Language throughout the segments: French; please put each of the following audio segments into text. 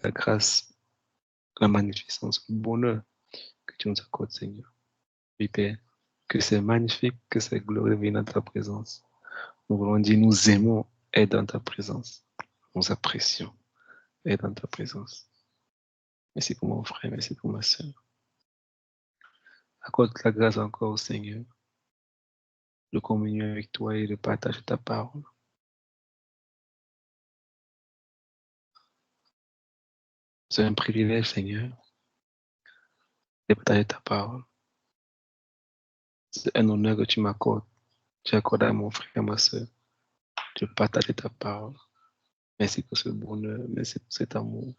la grâce, la magnificence, le bonheur que tu nous accordes, Seigneur. Oui, Père, que c'est magnifique, que c'est glorieux de venir dans ta présence. Nous voulons dire, nous aimons être dans ta présence. Nous apprécions être dans ta présence. Merci pour mon frère, merci pour ma soeur. Accorde la grâce encore au Seigneur de communier avec toi et de partager ta parole. C'est un privilège, Seigneur, de partager ta parole. C'est un honneur que tu m'accordes. Tu accordes à mon frère et à ma soeur de partager ta parole. Merci pour ce bonheur, merci pour cet amour.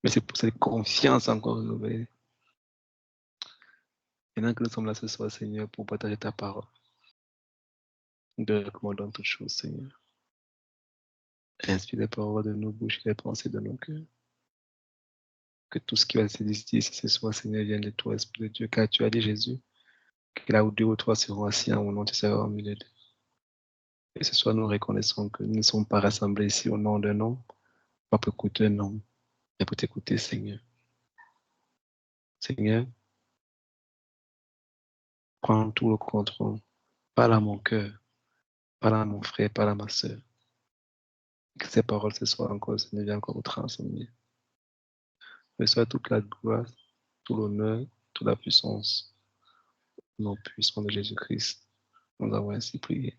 Merci pour cette confiance encore renouvelée. Maintenant que nous sommes là ce soir, Seigneur, pour partager ta parole, nous te recommandons toutes choses, Seigneur. Inspire les paroles de nos bouches et les pensées de nos cœurs. Que tout ce qui va se dire ici ce soir, Seigneur, vienne de toi, Esprit de Dieu, car tu as dit, Jésus, que là où deux ou trois seront assis en mon nom, tu seras au milieu d'eux. Et ce soir, nous reconnaissons que nous ne sommes pas rassemblés ici au nom d'un homme, pas pour écouter un homme, mais pour t'écouter, Seigneur. Seigneur, prends tout le contrôle. Parle à mon cœur, parle à mon frère, parle à ma soeur. Que ces paroles ce soir encore, Seigneur, viennent encore nous transformer. Reçois toute la gloire, tout l'honneur, toute la puissance. Au nom puissant de Jésus-Christ, nous avons ainsi prié.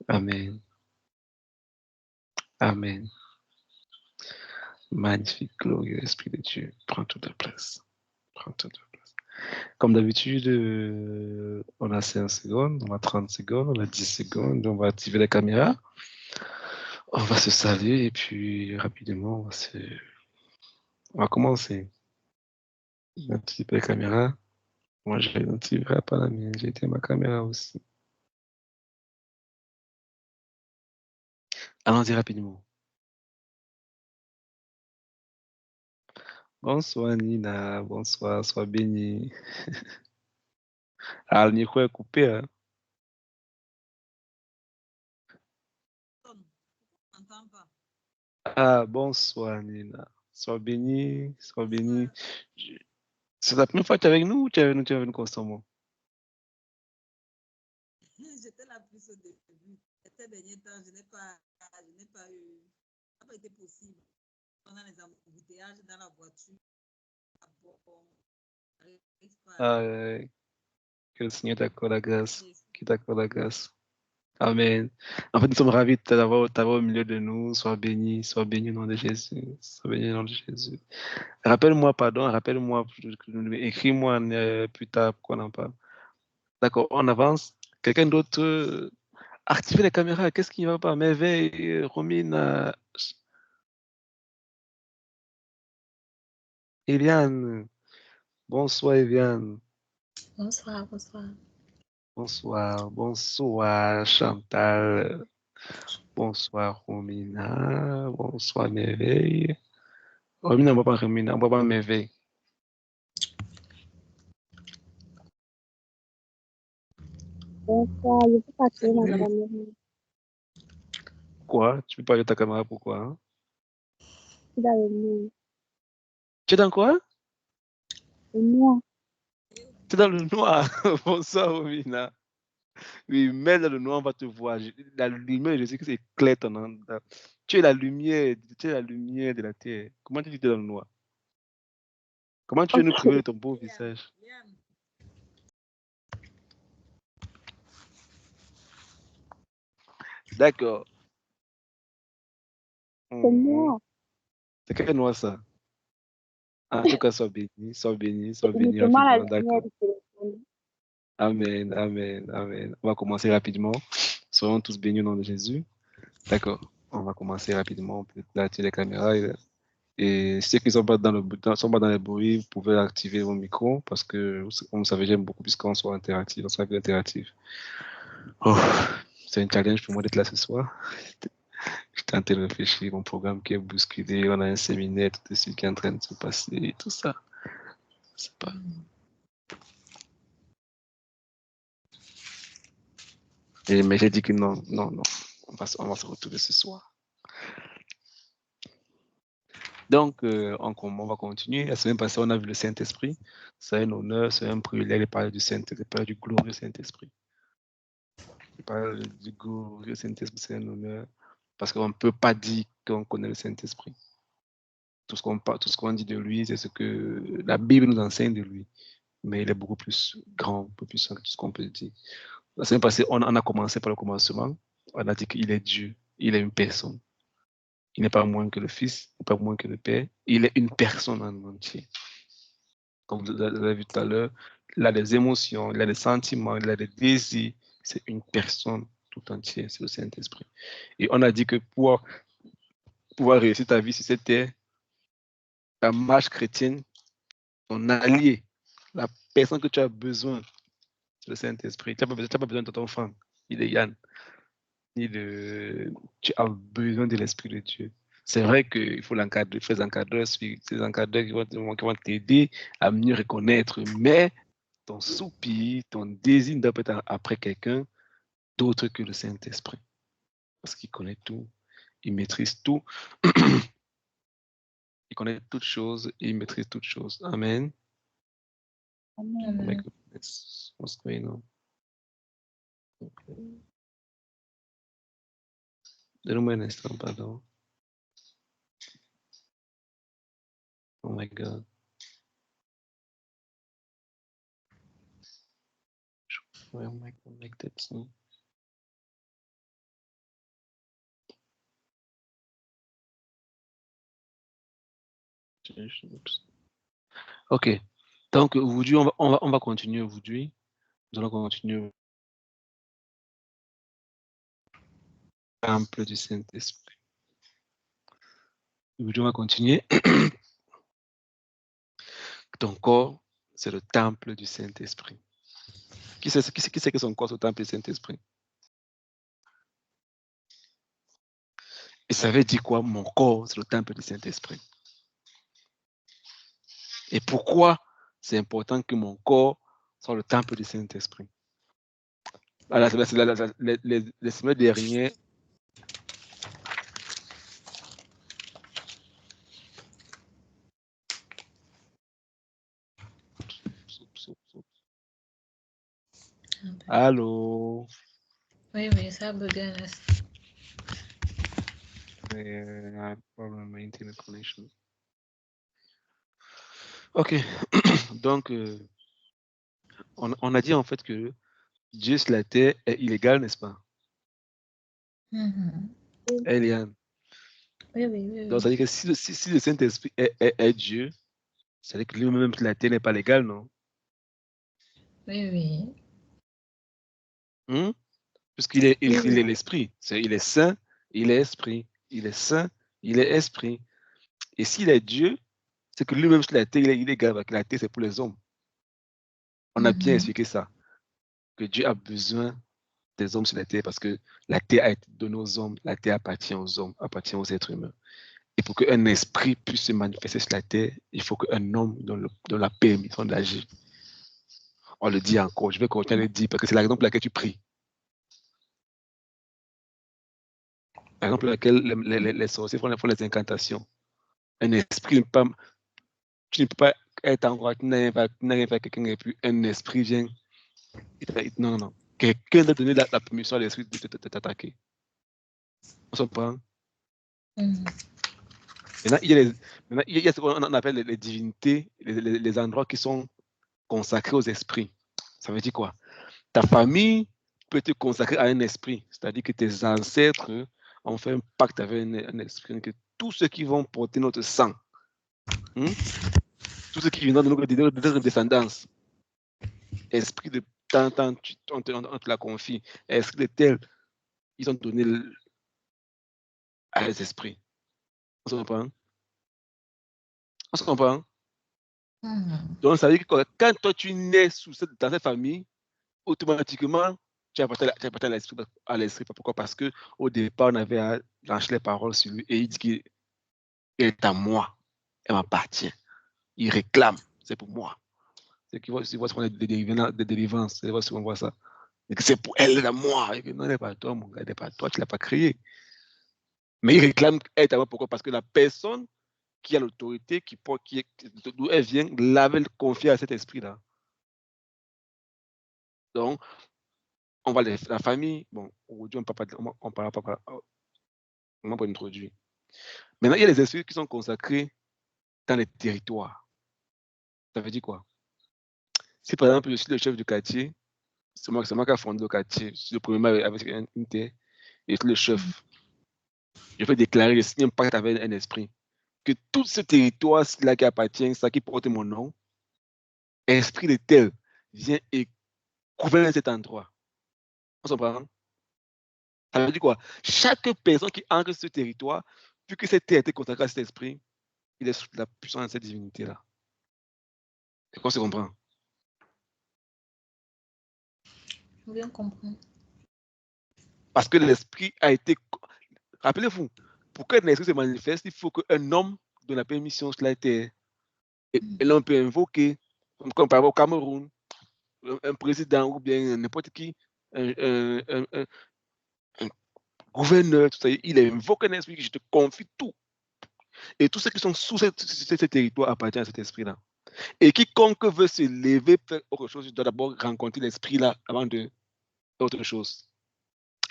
Amen. Amen. Magnifique, glorieux Esprit de Dieu, prends toute la place. Prends toute la place. Comme d'habitude, on a 5 secondes, on a 30 secondes, on a 10 secondes, on va activer la caméra. On va se saluer et puis rapidement, on va commencer. On active la caméra. Moi, je n'activerai pas la mienne, j'ai été ma caméra aussi. Allons-y rapidement. Bonsoir Nina, bonsoir, sois béni. Ah, le micro est coupé. Hein? Ah, bonsoir Nina. Sois béni, sois béni. C'est la première fois que tu es avec nous ou tu es avec nous constamment? J'étais là plus au début. Ces derniers temps, je n'ai pas eu, ça n'a pas été possible. Pendant les embouteillages dans la voiture, que le Seigneur t'accorde la grâce, qu'il t'accorde la grâce. Amen. En fait, nous sommes ravis de t'avoir au milieu de nous. Sois béni au nom de Jésus. Sois béni au nom de Jésus. Rappelle-moi, écris-moi plus tard pour qu'on en parle. D'accord, on avance. Quelqu'un d'autre, activez les caméras. Qu'est-ce qui ne va pas? Merveille, Romine, Eliane. Bonsoir, Eliane. Bonsoir, bonsoir. Bonsoir, Chantal. Bonsoir, Romina. Bonsoir, Merveille. Romina, on ne voit pas Romina, on ne voit pas Merveille. Bonsoir, je peux partir ma caméra. Quoi? Tu peux parler de ta caméra, pourquoi? Hein? Je suis dans le noir. Tu es dans quoi? Le noir. Tu es dans le noir. Bonsoir, Romina. Oui, mais dans le noir, on va te voir. La lumière, je sais que c'est clair ton endroit. Tu es la lumière de la terre. Comment tu dis que tu es dans le noir? Comment tu veux nous priver de ton beau visage? D'accord. C'est noir. C'est quel noir ça? En tout cas, sois béni, sois béni, sois béni Uniquement la rapidement. lumière D'accord. du téléphone. Amen, amen, amen. On va commencer rapidement. Soyons tous bénis au nom de Jésus. D'accord. On va commencer rapidement. On peut activer les caméras. Et ceux qui ne sont pas sont pas dans les bruits, vous pouvez activer vos micros parce que, comme vous savez, j'aime beaucoup puisqu'on soit interactif, on soit plus interactif. Oh, c'est un challenge pour moi d'être là ce soir. J'étais en train de réfléchir, mon programme qui est bousculé, on a un séminaire tout de suite qui est en train de se passer et tout ça. Je sais pas. Mais j'ai dit que non, on va se retrouver ce soir. Donc, on va continuer. La semaine passée, on a vu le Saint-Esprit. C'est un honneur, c'est un privilège de parler du Saint-Esprit, de parler du glorieux Saint-Esprit. De parler du glorieux Saint-Esprit, c'est un honneur. Parce qu'on ne peut pas dire qu'on connaît le Saint-Esprit. Tout ce qu'on dit de lui, c'est ce que la Bible nous enseigne de lui. Mais il est beaucoup plus grand, beaucoup plus puissant que tout ce qu'on peut dire. La semaine passée, on a commencé par le commencement. On a dit qu'il est Dieu. Il est une personne. Il n'est pas moins que le Fils, il n'est pas moins que le Père. Il est une personne en entier. Comme vous avez vu tout à l'heure, il a des émotions, il a des sentiments, il a des désirs. C'est une personne tout entière, c'est le Saint-Esprit. Et on a dit que pour pouvoir réussir ta vie sur cette terre, ta marche chrétienne, ton allié, la personne que tu as besoin, c'est le Saint-Esprit. Tu n'as pas besoin de ton enfant, il est Yann. Tu as besoin de l'Esprit de Dieu. C'est vrai qu'il faut l'encadrer, il faut les encadreurs, ces encadreurs qui vont t'aider à mieux reconnaître, mais ton soupir, ton désir doit être après quelqu'un d'autre que le Saint-Esprit. Parce qu'il connaît tout, il maîtrise tout, il connaît toutes choses et il maîtrise toutes choses. Amen. Amen. Oh my Amen. goodness, what's going on? Okay. Donne-moi un instant, pardon. Oh my God. Where am I connected to? Oops. Ok. Donc, aujourd'hui, on va continuer aujourd'hui. Nous allons continuer le temple du Saint-Esprit. Aujourd'hui, on va continuer. Ton corps, c'est le temple du Saint-Esprit. Qui sait que son corps, c'est le temple du Saint-Esprit? Et ça veut dire quoi? Mon corps, c'est le temple du Saint-Esprit. Et pourquoi c'est important que mon corps soit le temple du Saint-Esprit? La semaine dernière, allô? Oui, oui, ça bug un instant. I have problem with my internet connection. Ok, donc on a dit en fait que Dieu sur la terre est illégal, n'est-ce pas? Mhm. Eliane. Oui, oui, oui, Donc ça oui. veut dire que si le Saint-Esprit est Dieu, ça veut dire que lui-même sur la terre n'est pas légal, non? Oui, oui. Puisqu'il est, il est l'Esprit. Il est saint, il est esprit. Il est saint, il est esprit. Et s'il est Dieu, c'est que lui-même sur la terre, il est illégal, parce que la terre, c'est pour les hommes. On a bien expliqué ça, que Dieu a besoin des hommes sur la terre parce que la terre a été donnée aux hommes, la terre appartient aux hommes, appartient aux êtres humains. Et pour qu'un esprit puisse se manifester sur la terre, il faut qu'un homme donne la permission d'agir. On le dit encore, je vais continuer à le dire parce que c'est la raison pour laquelle tu pries. La raison pour laquelle les sorciers font les incantations. Un esprit, tu ne peux pas être en roi, tu n'as rien fait à quelqu'un et puis un esprit vient. Non, non, non. Quelqu'un doit donner la permission à l'esprit de t'attaquer. On se prend. Maintenant, il y a ce qu'on appelle les divinités, les endroits qui sont consacrés aux esprits. Ça veut dire quoi? Ta famille peut te consacrer à un esprit, c'est-à-dire que tes ancêtres ont fait un pacte avec un esprit, que tous ceux qui vont porter notre sang, tous ceux qui viendront de notre descendance, esprit de tant, on te la confie, esprit de tel, ils ont donné à les esprits. On se comprend? On se comprend? Donc, ça veut dire que quand toi tu nais dans cette famille, automatiquement, tu appartiens à l'esprit. Pourquoi? Parce qu'au départ, on avait lâché les paroles sur lui et il dit qu'il est à moi, elle m'appartient. Il réclame, c'est pour moi. C'est qu'il voit souvent des délivrances, c'est souvent on voit ça. Et que c'est pour elle, elle est à moi. Et que non, elle n'est pas à toi, mon gars, elle n'est pas à toi, tu ne l'as pas créé. Mais il réclame, elle est à moi, pourquoi? Parce que la personne qui a l'autorité, d'où elle vient, l'avait confiée à cet esprit-là. Donc, on va la famille. Bon, aujourd'hui, on parle pas, on va pas introduire. Maintenant, il y a les esprits qui sont consacrés dans les territoires. Ça veut dire quoi? Si par exemple, je suis le chef du quartier, c'est moi qui ai fondé le quartier, je suis le premier maire avec une terre, et je suis le chef. Je peux déclarer, je signe un pacte avec un esprit, que tout ce territoire-là qui appartient, ça qui porte mon nom, esprit de tel, vient et gouverne cet endroit. On s'en prend? Ça veut dire quoi? Chaque personne qui entre sur ce territoire, vu que cette terre a été consacrée à cet esprit, il est sous la puissance de cette divinité-là. Est-ce qu'on se comprend? Je viens comprendre. Parce que l'esprit a été. Rappelez-vous, pour qu'un esprit se manifeste, il faut qu'un homme donne la permission sur la terre. Et l'on peut invoquer, comme par exemple au Cameroun, un président ou bien n'importe qui, un gouverneur, tout ça, il invoque un esprit, je te confie tout. Et tous ceux qui sont sous ce territoire appartiennent à cet esprit-là. Et quiconque veut se lever, faire autre chose, doit d'abord rencontrer l'esprit-là avant de faire autre chose.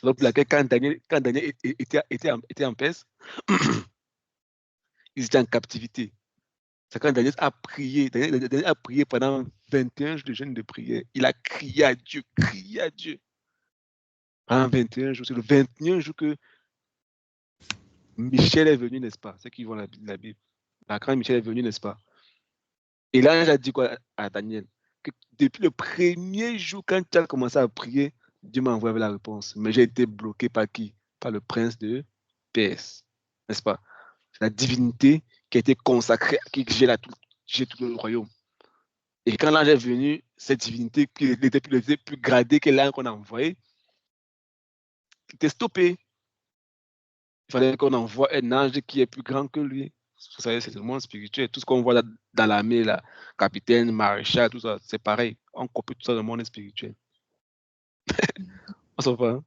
Donc, pour laquelle, quand Daniel était en Perse, ils étaient en captivité. C'est quand Daniel a prié. Daniel a prié pendant 21 jours de jeûne de prière. Il a crié à Dieu, crié à Dieu. Pendant 21 jours, c'est le 21 jour que Michel est venu, n'est-ce pas? Ceux qui vont la Bible. Quand Michel est venu, n'est-ce pas? Et l'ange a dit quoi à Daniel? Que depuis le premier jour, quand tu as commencé à prier, Dieu m'a envoyé la réponse. Mais j'ai été bloqué par qui? Par le prince de Perse. N'est-ce pas? C'est la divinité qui a été consacrée, qui gère tout le royaume. Et quand l'ange est venu, cette divinité qui était plus gradée que l'ange qu'on a envoyé, était stoppée. Il fallait qu'on envoie un ange qui est plus grand que lui. Vous savez, c'est le monde spirituel. Tout ce qu'on voit dans l'armée, là, capitaine, maréchal, tout ça, c'est pareil. On copie tout ça dans le monde spirituel. On s'en va, hein?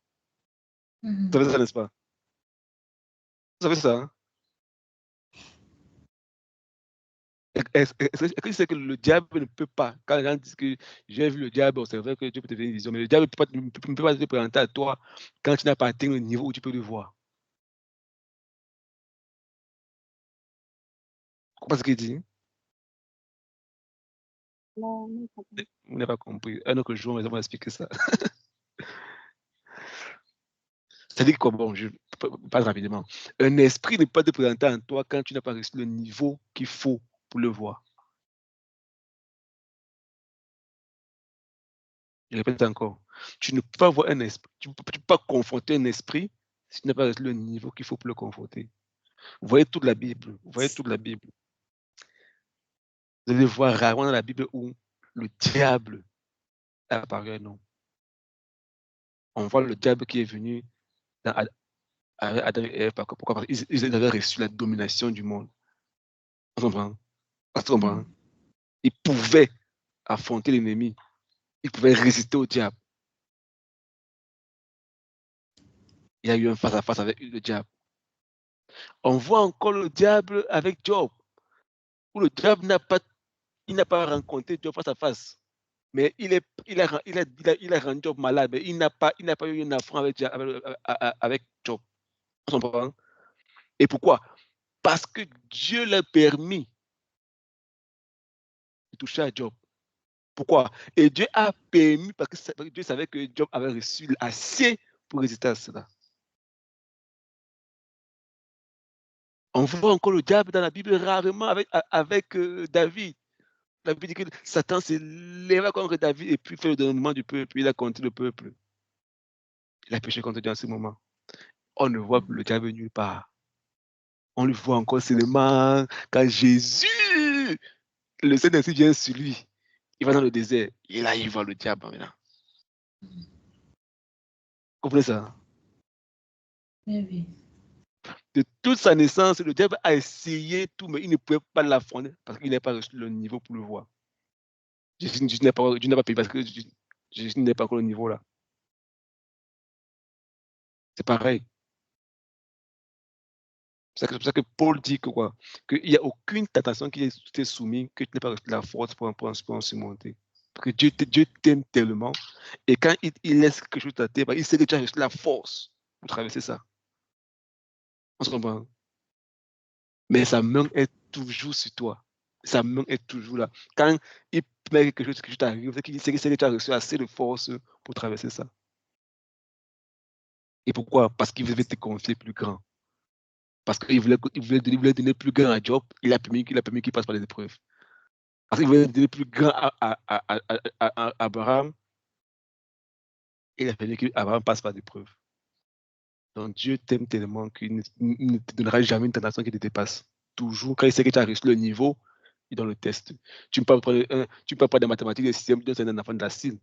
Vous savez ça, n'est-ce pas? Vous savez ça, hein? Est-ce que c'est que le diable ne peut pas, quand les gens disent que j'ai vu le diable, c'est vrai que Dieu peut te faire une vision, mais le diable ne peut pas te présenter à toi quand tu n'as pas atteint le niveau où tu peux le voir. Vous comprenez ce qu'il dit? Non, non, pas bien. Vous n'avez pas compris. Un autre jour, on va expliquer ça. C'est-à-dire que, bon, je passe rapidement. Un esprit ne peut pas te présenter en toi quand tu n'as pas reçu le niveau qu'il faut pour le voir. Je répète encore. Tu ne peux pas voir un esprit, tu ne peux pas confronter un esprit si tu n'as pas reçu le niveau qu'il faut pour le confronter. Vous voyez toute la Bible. Vous voyez toute la Bible. Vous allez voir rarement dans la Bible où le diable a apparu un nom. On voit le diable qui est venu dans Adam et Ève. Pourquoi? Parce qu'ils avaient reçu la domination du monde. On comprend? On comprend? Ils pouvaient affronter l'ennemi. Ils pouvaient résister au diable. Il y a eu un face-à-face avec le diable. On voit encore le diable avec Job, où le diable n'a pas rencontré Job face à face. Mais il a rendu Job malade, mais il n'a pas eu un affront avec Job. On comprend? Et pourquoi? Parce que Dieu l'a permis de toucher à Job. Pourquoi? Et Dieu a permis parce que Dieu savait que Job avait reçu assez pour résister à cela. On voit encore le diable dans la Bible rarement avec David. La Bible dit que Satan s'est levé contre David et puis fait le dénombrement du peuple. Il a compté le peuple. Il a péché contre Dieu en ce moment. On ne voit plus le diable nulle part. On le voit encore seulement quand Jésus, le Saint-Esprit vient sur lui. Il va dans le désert. Et là, il voit le diable maintenant. Vous comprenez ça? Oui. De toute sa naissance, le diable a essayé tout, mais il ne pouvait pas l'affronter parce qu'il n'a pas reçu le niveau pour le voir. Jésus n'a pas payé parce que Jésus n'est pas encore au niveau là. C'est pareil. C'est pour ça que Paul dit que quoi? Qu'il n'y a aucune tentation qui t'est soumise que tu n'aies pas reçu la force pour en surmonter. Parce que Dieu t'aime tellement. Et quand il laisse quelque chose à terre, il sait que tu as reçu la force pour traverser ça. On se comprend? Mais sa main est toujours sur toi. Sa main est toujours là. Quand il met quelque chose qui t'arrive, c'est qu'il sait que tu as reçu assez de force pour traverser ça. Et pourquoi? Parce qu'il veut te confier plus grand. Parce qu'il voulait donner plus grand à Job, il a permis qu'il passe par les épreuves. Parce qu'il voulait donner plus grand à Abraham, il a permis qu'Abraham passe par des épreuves. Donc Dieu t'aime tellement qu'il ne te donnera jamais une tentation qui te dépasse. Toujours, quand il sait que tu as réussi le niveau, il donne le test. Tu ne peux pas des mathématiques, des systèmes, c'est un enfant de la CIL. Il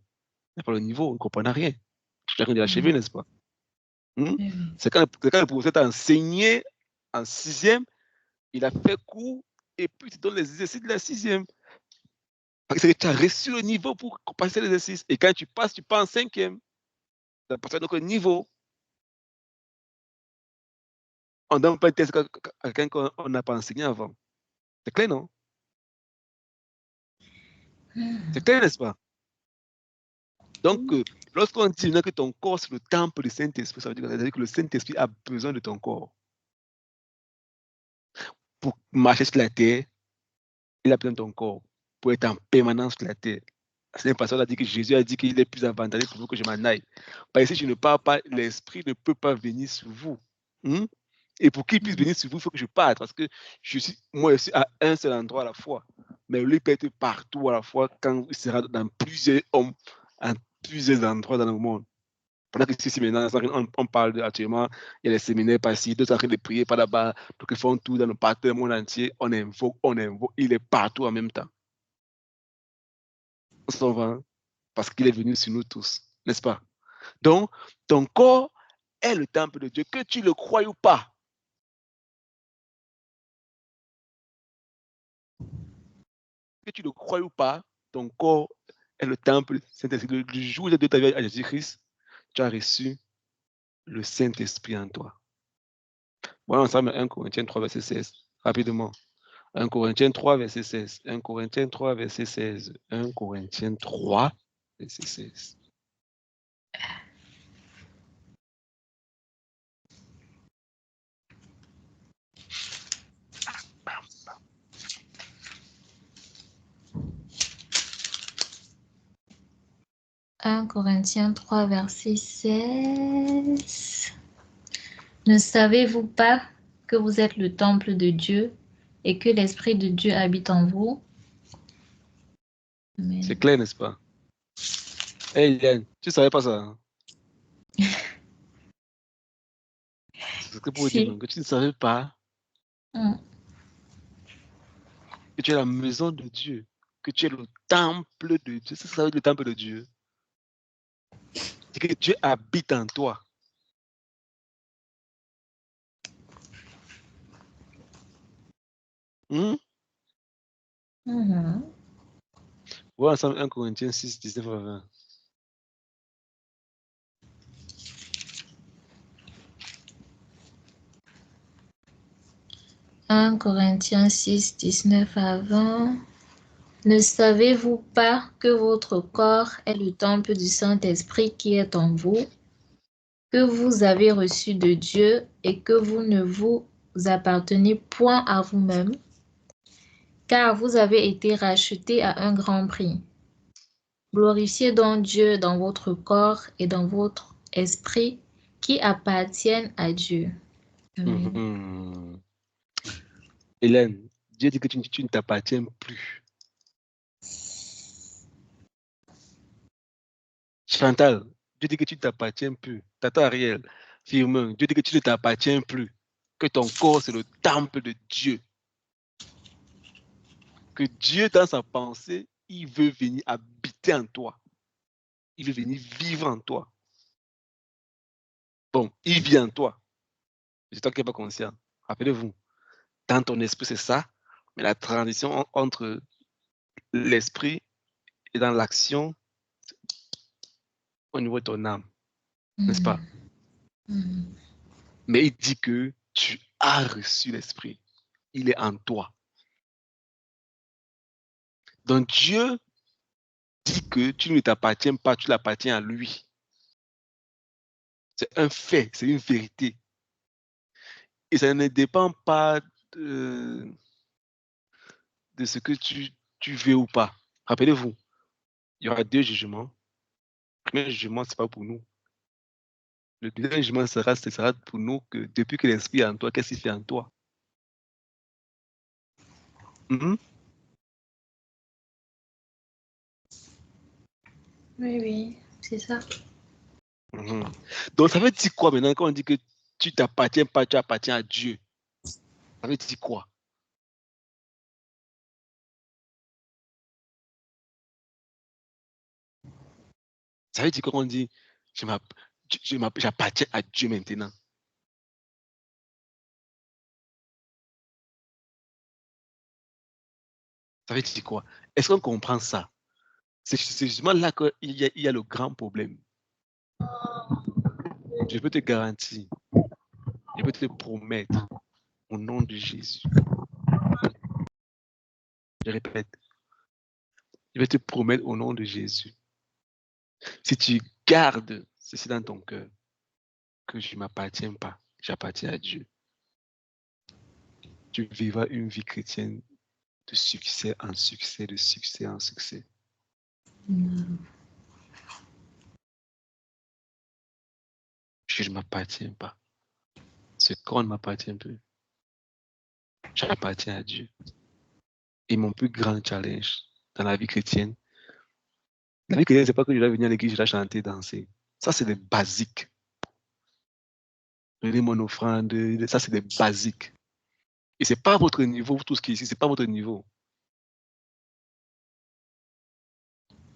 n'a pas le niveau, il ne comprend rien. Tu as rien de l'achever, n'est-ce pas? C'est quand le professeur t'a enseigné en 6e, il a fait cours et puis il te donne les exercices de la 6e. Parce que tu as reçu le niveau pour passer l'exercice. Et quand tu passes en 5e. Tu as passé notre niveau. On ne donne pas un test à quelqu'un qu'on n'a pas enseigné avant. C'est clair, non? C'est clair, n'est-ce pas? Donc, lorsqu'on dit que ton corps, c'est le temple du Saint-Esprit, ça veut dire que le Saint-Esprit a besoin de ton corps. Pour marcher sur la terre, il a besoin de ton corps. Pour être en permanence sur la terre. C'est un pasteur qui a dit que Jésus a dit qu'il est plus avantageux pour vous que je m'en aille. Parce que si je ne pars pas, l'Esprit ne peut pas venir sur vous. Et pour qu'il puisse venir sur vous, il faut que je parte. Parce que moi, je suis à un seul endroit à la fois. Mais lui peut être partout à la fois quand il sera dans plusieurs hommes, en plusieurs endroits dans le monde. Pendant que ici, maintenant, on parle actuellement, il y a les séminaires par-ci, d'autres en train de prier par là-bas, donc ils font tout dans le partout du monde entier. On invoque, il est partout en même temps. On s'en va, parce qu'il est venu sur nous tous, n'est-ce pas? Donc, ton corps est le temple de Dieu, que tu le crois ou pas. Que tu le crois ou pas, ton corps est le temple du Saint-Esprit. Le jour de ta vie à Jésus-Christ, tu as reçu le Saint-Esprit en toi. Voilà ensemble 1 Corinthiens 3, verset 16. Rapidement. 1 Corinthiens 3, verset 16. 1 Corinthiens 3, verset 16. 1 Corinthiens 3, verset 16. « 1 Corinthiens 3, verset 16. Ne savez-vous pas que vous êtes le temple de Dieu et que l'Esprit de Dieu habite en vous? » Amen. C'est clair, n'est-ce pas? Hey, Yann, tu ne savais pas ça? Hein? C'est ce que pour dire, que tu ne savais pas que tu es la maison de Dieu, que tu es le temple de Dieu. C'est ça, ça veut dire le temple de Dieu. C'est que Dieu habite en toi. Voilà ensemble 1 Corinthiens 6, 19 à 20. « 1 Corinthiens 6, 19 à 20. Ne savez-vous pas que votre corps est le temple du Saint-Esprit qui est en vous, que vous avez reçu de Dieu et que vous ne vous appartenez point à vous-même, car vous avez été rachetés à un grand prix. Glorifiez donc Dieu dans votre corps et dans votre esprit qui appartiennent à Dieu. » Amen. Hélène, Dieu dit que tu ne t'appartiens plus. Chantal, Dieu dit que tu ne t'appartiens plus. Tata Ariel, Firmin, Dieu dit que tu ne t'appartiens plus. Que ton corps, c'est le temple de Dieu. Que Dieu, dans sa pensée, il veut venir habiter en toi. Il veut venir vivre en toi. Bon, il vit en toi. C'est toi qui n'es pas conscient. Rappelez-vous, dans ton esprit, c'est ça. Mais la transition entre l'esprit et dans l'action au niveau de ton âme. N'est-ce pas? Mais il dit que tu as reçu l'Esprit. Il est en toi. Donc Dieu dit que tu ne t'appartiens pas, tu l'appartiens à lui. C'est un fait, c'est une vérité. Et ça ne dépend pas de ce que tu veux ou pas. Rappelez-vous, il y aura 2 jugements. Le premier jugement, ce n'est pas pour nous. Le deuxième jugement ce sera pour nous que depuis que l'Esprit est en toi, qu'est-ce qu'il fait en toi? Mhm. Oui, c'est ça. Mhm. Donc, ça veut dire quoi maintenant quand on dit que tu t'appartiens pas, tu appartiens à Dieu? Ça veut dire quoi? Ça veut dire quoi quand on dit j'appartiens à Dieu maintenant? Ça veut dire quoi? Est-ce qu'on comprend ça? C'est justement là qu'il y a le grand problème. Je peux te garantir, je peux te promettre au nom de Jésus. Je répète, je vais te promettre au nom de Jésus. Si tu gardes ceci dans ton cœur, que je ne m'appartiens pas, j'appartiens à Dieu, tu vivras une vie chrétienne de succès en succès, de succès en succès. Je ne m'appartiens pas. Ce corps ne m'appartient plus. J'appartiens à Dieu. Et mon plus grand challenge dans la vie chrétienne, ce n'est pas que je dois venir à l'église, je dois chanter, danser. Ça, c'est des basiques. Donner mon offrande, ça, c'est des basiques. Et ce n'est pas votre niveau, tout ce qui est ici, ce n'est pas votre niveau.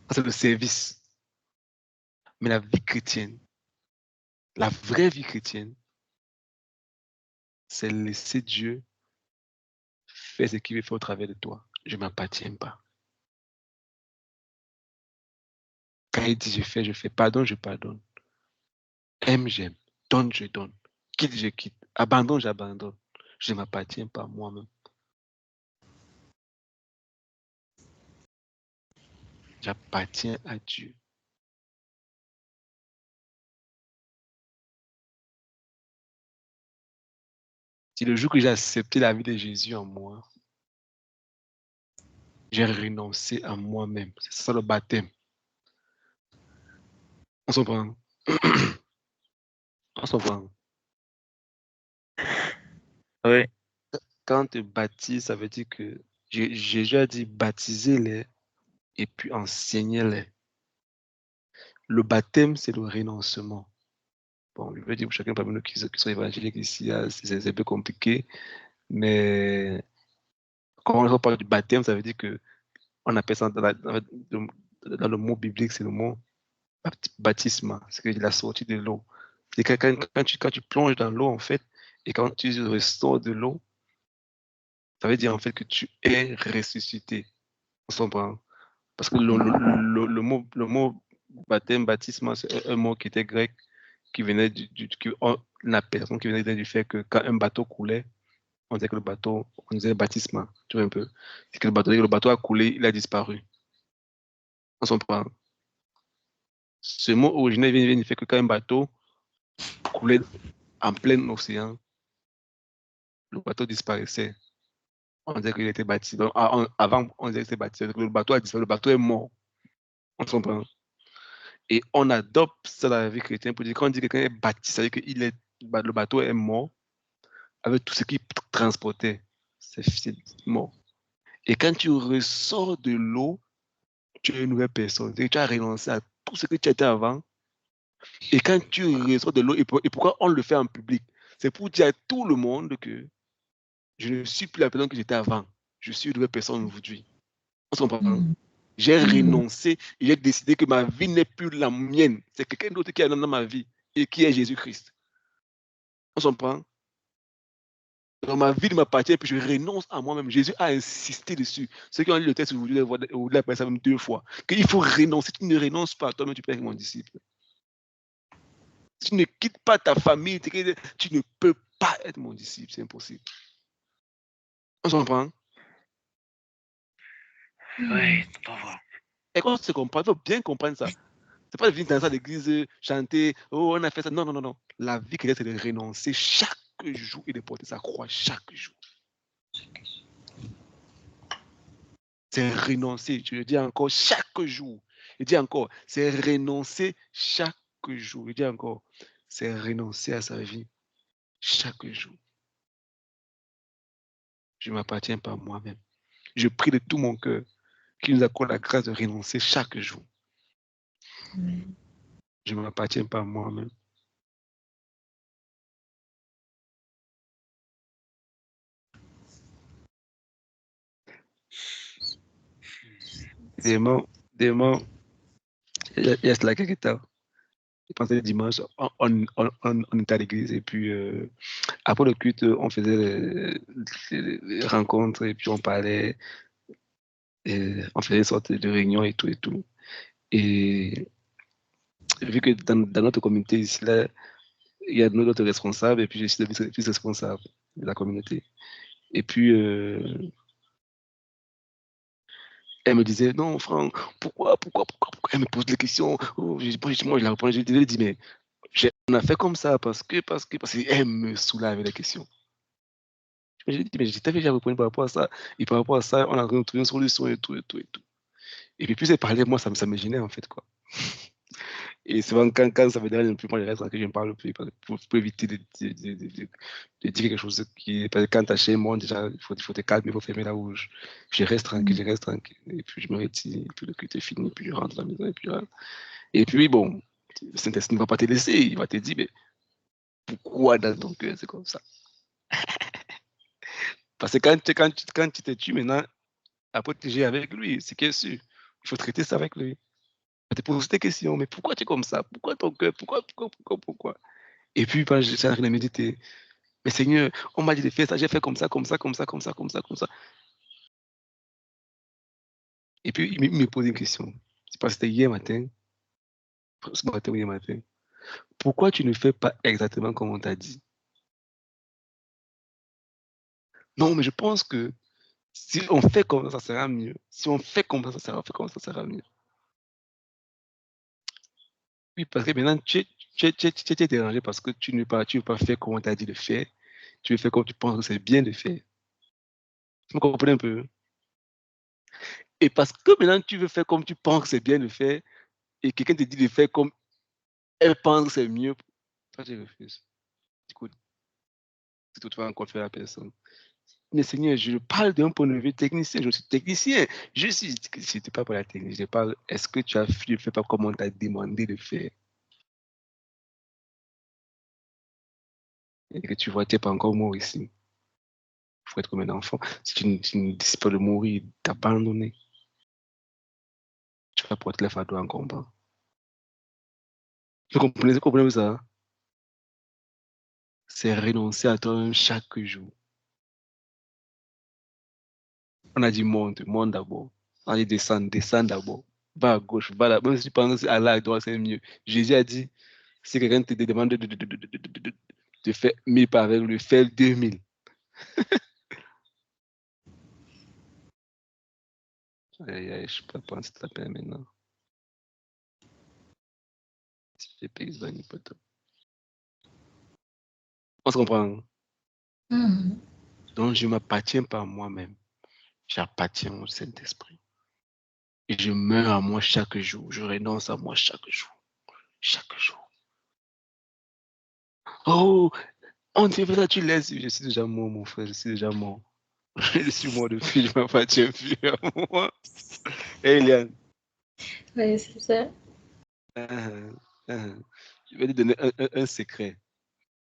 Ça, c'est le service. Mais la vie chrétienne, la vraie vie chrétienne, c'est laisser Dieu faire ce qu'il veut faire au travers de toi. Je ne m'appartiens pas. Quand il dit je fais. Pardonne, je pardonne. Aime, j'aime. Donne, je donne. Quitte, je quitte. Abandonne, j'abandonne. Je ne m'appartiens pas moi-même. J'appartiens à Dieu. C'est le jour que j'ai accepté la vie de Jésus en moi, j'ai renoncé à moi-même. C'est ça le baptême. On s'en prend. On s'en prend. Oui. Quand on te baptise, ça veut dire que Jésus a dit baptisez-les et puis enseignez-les. Le baptême, c'est le renoncement. Bon, je veux dire pour chacun parmi nous qui sont évangéliques ici, c'est un peu compliqué, mais quand on parle du baptême, ça veut dire que on appelle ça dans le mot biblique, c'est le mot baptisme, c'est la sortie de l'eau. C'est quand tu plonges dans l'eau, en fait, et quand tu ressors de l'eau, ça veut dire en fait que tu es ressuscité. On s'en prend. Parce que le mot baptême, baptisme, c'est un mot qui était grec, qui venait la personne qui venait du fait que quand un bateau coulait, on disait que le bateau, on disait baptisme, tu vois un peu. C'est que le bateau a coulé, il a disparu. On s'en prend. Ce mot originel vient du fait que quand un bateau coulait en plein océan, le bateau disparaissait. On disait qu'il était baptisé. Donc, avant, on disait que c'était baptisé. Le bateau a disparu, le bateau est mort. On s'en prend. Et on adopte ça dans la vie chrétienne pour dire quand on dit que quelqu'un est baptisé, ça veut dire que le bateau est mort avec tout ce qu'il transportait. C'est mort. Et quand tu ressors de l'eau, tu es une nouvelle personne. Tu as renoncé à tout ce que tu étais avant. Et quand tu ressors de l'eau, et pourquoi on le fait en public? C'est pour dire à tout le monde que je ne suis plus la personne que j'étais avant. Je suis une nouvelle personne aujourd'hui. On se comprend? J'ai renoncé et j'ai décidé que ma vie n'est plus la mienne. C'est quelqu'un d'autre qui est dans ma vie et qui est Jésus-Christ. On se comprend? Donc ma vie ne m'appartient plus, je renonce à moi-même. Jésus a insisté dessus. Ceux qui ont lu le texte aujourd'hui, vous l'avez ça même 2 fois. Qu'il faut renoncer. Si tu ne renonces pas, toi-même, tu peux être mon disciple. Si tu ne quittes pas ta famille, tu ne peux pas être mon disciple, c'est impossible. On se comprend? Mhm. Pas voir. Et quand on se comprend, il faut bien comprendre ça. C'est pas de venir dans ça l'église, chanter, oh, on a fait ça. Non, non, non, non. La vie chrétienne, c'est de renoncer chaque jour et de porter sa croix chaque jour. C'est renoncer. Je le dis encore, chaque jour. Je dis encore, c'est renoncer chaque jour. Je dis encore, c'est renoncer à sa vie chaque jour. Je ne m'appartiens pas à moi-même. Je prie de tout mon cœur qu'il nous accorde la grâce de renoncer chaque jour. Amen. Je ne m'appartiens pas à moi-même. Démon, il y a cela quelques temps. Je pensais dimanche, on était à l'église et puis après le culte, on faisait les rencontres et puis on parlait, et on faisait une sorte de réunion et tout et tout. Et vu que dans notre communauté ici, là, il y a d'autres responsables et puis je suis le vice-responsable de la communauté. Et puis, elle me disait, non, Franck, pourquoi? Elle me pose des questions. Oh, moi, je la réponds, je lui dis, mais on a fait comme ça parce qu'elle me saoulait avec les questions. J'ai dit, mais j'étais déjà répondu par rapport à ça. Et par rapport à ça, on a trouvé une solution et tout, et tout, et tout. Et puis, plus elle parlait, moi, ça me gênait, en fait, quoi. Et souvent, quand ça me dérange un peu, moi, je reste tranquille, je ne parle plus pour éviter de dire quelque chose qui. Parce que quand tu as chez moi, déjà, il faut te calmer, il faut fermer la bouche. Je reste tranquille, je reste tranquille. Et puis, je me retire, et puis le culte est fini, puis je rentre à la maison, et puis voilà. Et puis, bon, le Saint-Esprit ne va pas te laisser, il va te dire, mais pourquoi dans ton cœur, c'est comme ça? Parce que quand tu te tues maintenant, à protéger avec lui, c'est qui est sûr. Il faut traiter ça avec lui. Tu te poses des questions, mais pourquoi tu es comme ça? Pourquoi ton cœur? Pourquoi? Et puis, ben, j'ai arrêté de méditer. Mais Seigneur, on m'a dit de faire ça, j'ai fait comme ça, comme ça, comme ça, comme ça, comme ça, comme ça. Et puis, il me pose une question. C'est parce que c'était hier matin, ce matin ou hier matin. Pourquoi tu ne fais pas exactement comme on t'a dit? Non, mais je pense que si on fait comme ça sera mieux. Si on fait comme ça sera mieux. Oui, parce que maintenant, tu es dérangé parce que tu ne veux pas faire comme on t'a dit de faire. Tu veux faire comme tu penses que c'est bien de faire. Vous comprenez un peu? Et parce que maintenant, tu veux faire comme tu penses que c'est bien de faire, et quelqu'un te dit de faire comme elle pense que c'est mieux, toi, tu refuses. Écoute, c'est toutefois encore faire la personne. Mais Seigneur, je parle d'un point de vue technicien. Je suis technicien. Je n'étais pas pour la technique. Je parle, est-ce que tu as fait, ne fais pas comme on t'a demandé de faire? Et que tu vois, tu n'es pas encore mort ici. Il faut être comme un enfant. Si tu ne décides pas de mourir, t'abandonner, tu vas porter les fardeaux en combat. Vous comprenez ça? C'est renoncer à toi-même chaque jour. On a dit monte d'abord. On a dit descends d'abord. Va à gauche, va là. Même si tu penses à là, à droite, c'est mieux. Jésus a dit, si quelqu'un te demande de faire 1000 pas avec lui, fais 2000. Aïe, aïe, je ne peux pas penser ta paix maintenant. Si je paye, on se comprend. Mhm. Donc, je ne m'appartiens pas à moi-même. J'appartiens au Saint-Esprit. Et je meurs à moi chaque jour. Je renonce à moi chaque jour. Chaque jour. Oh, on dit ça, tu laisses. Je suis déjà mort, mon frère. Je suis déjà mort. Je suis mort depuis, je m'appartiens plus à moi. Hey, Eliane. Ouais, c'est ça. Je vais te donner un secret.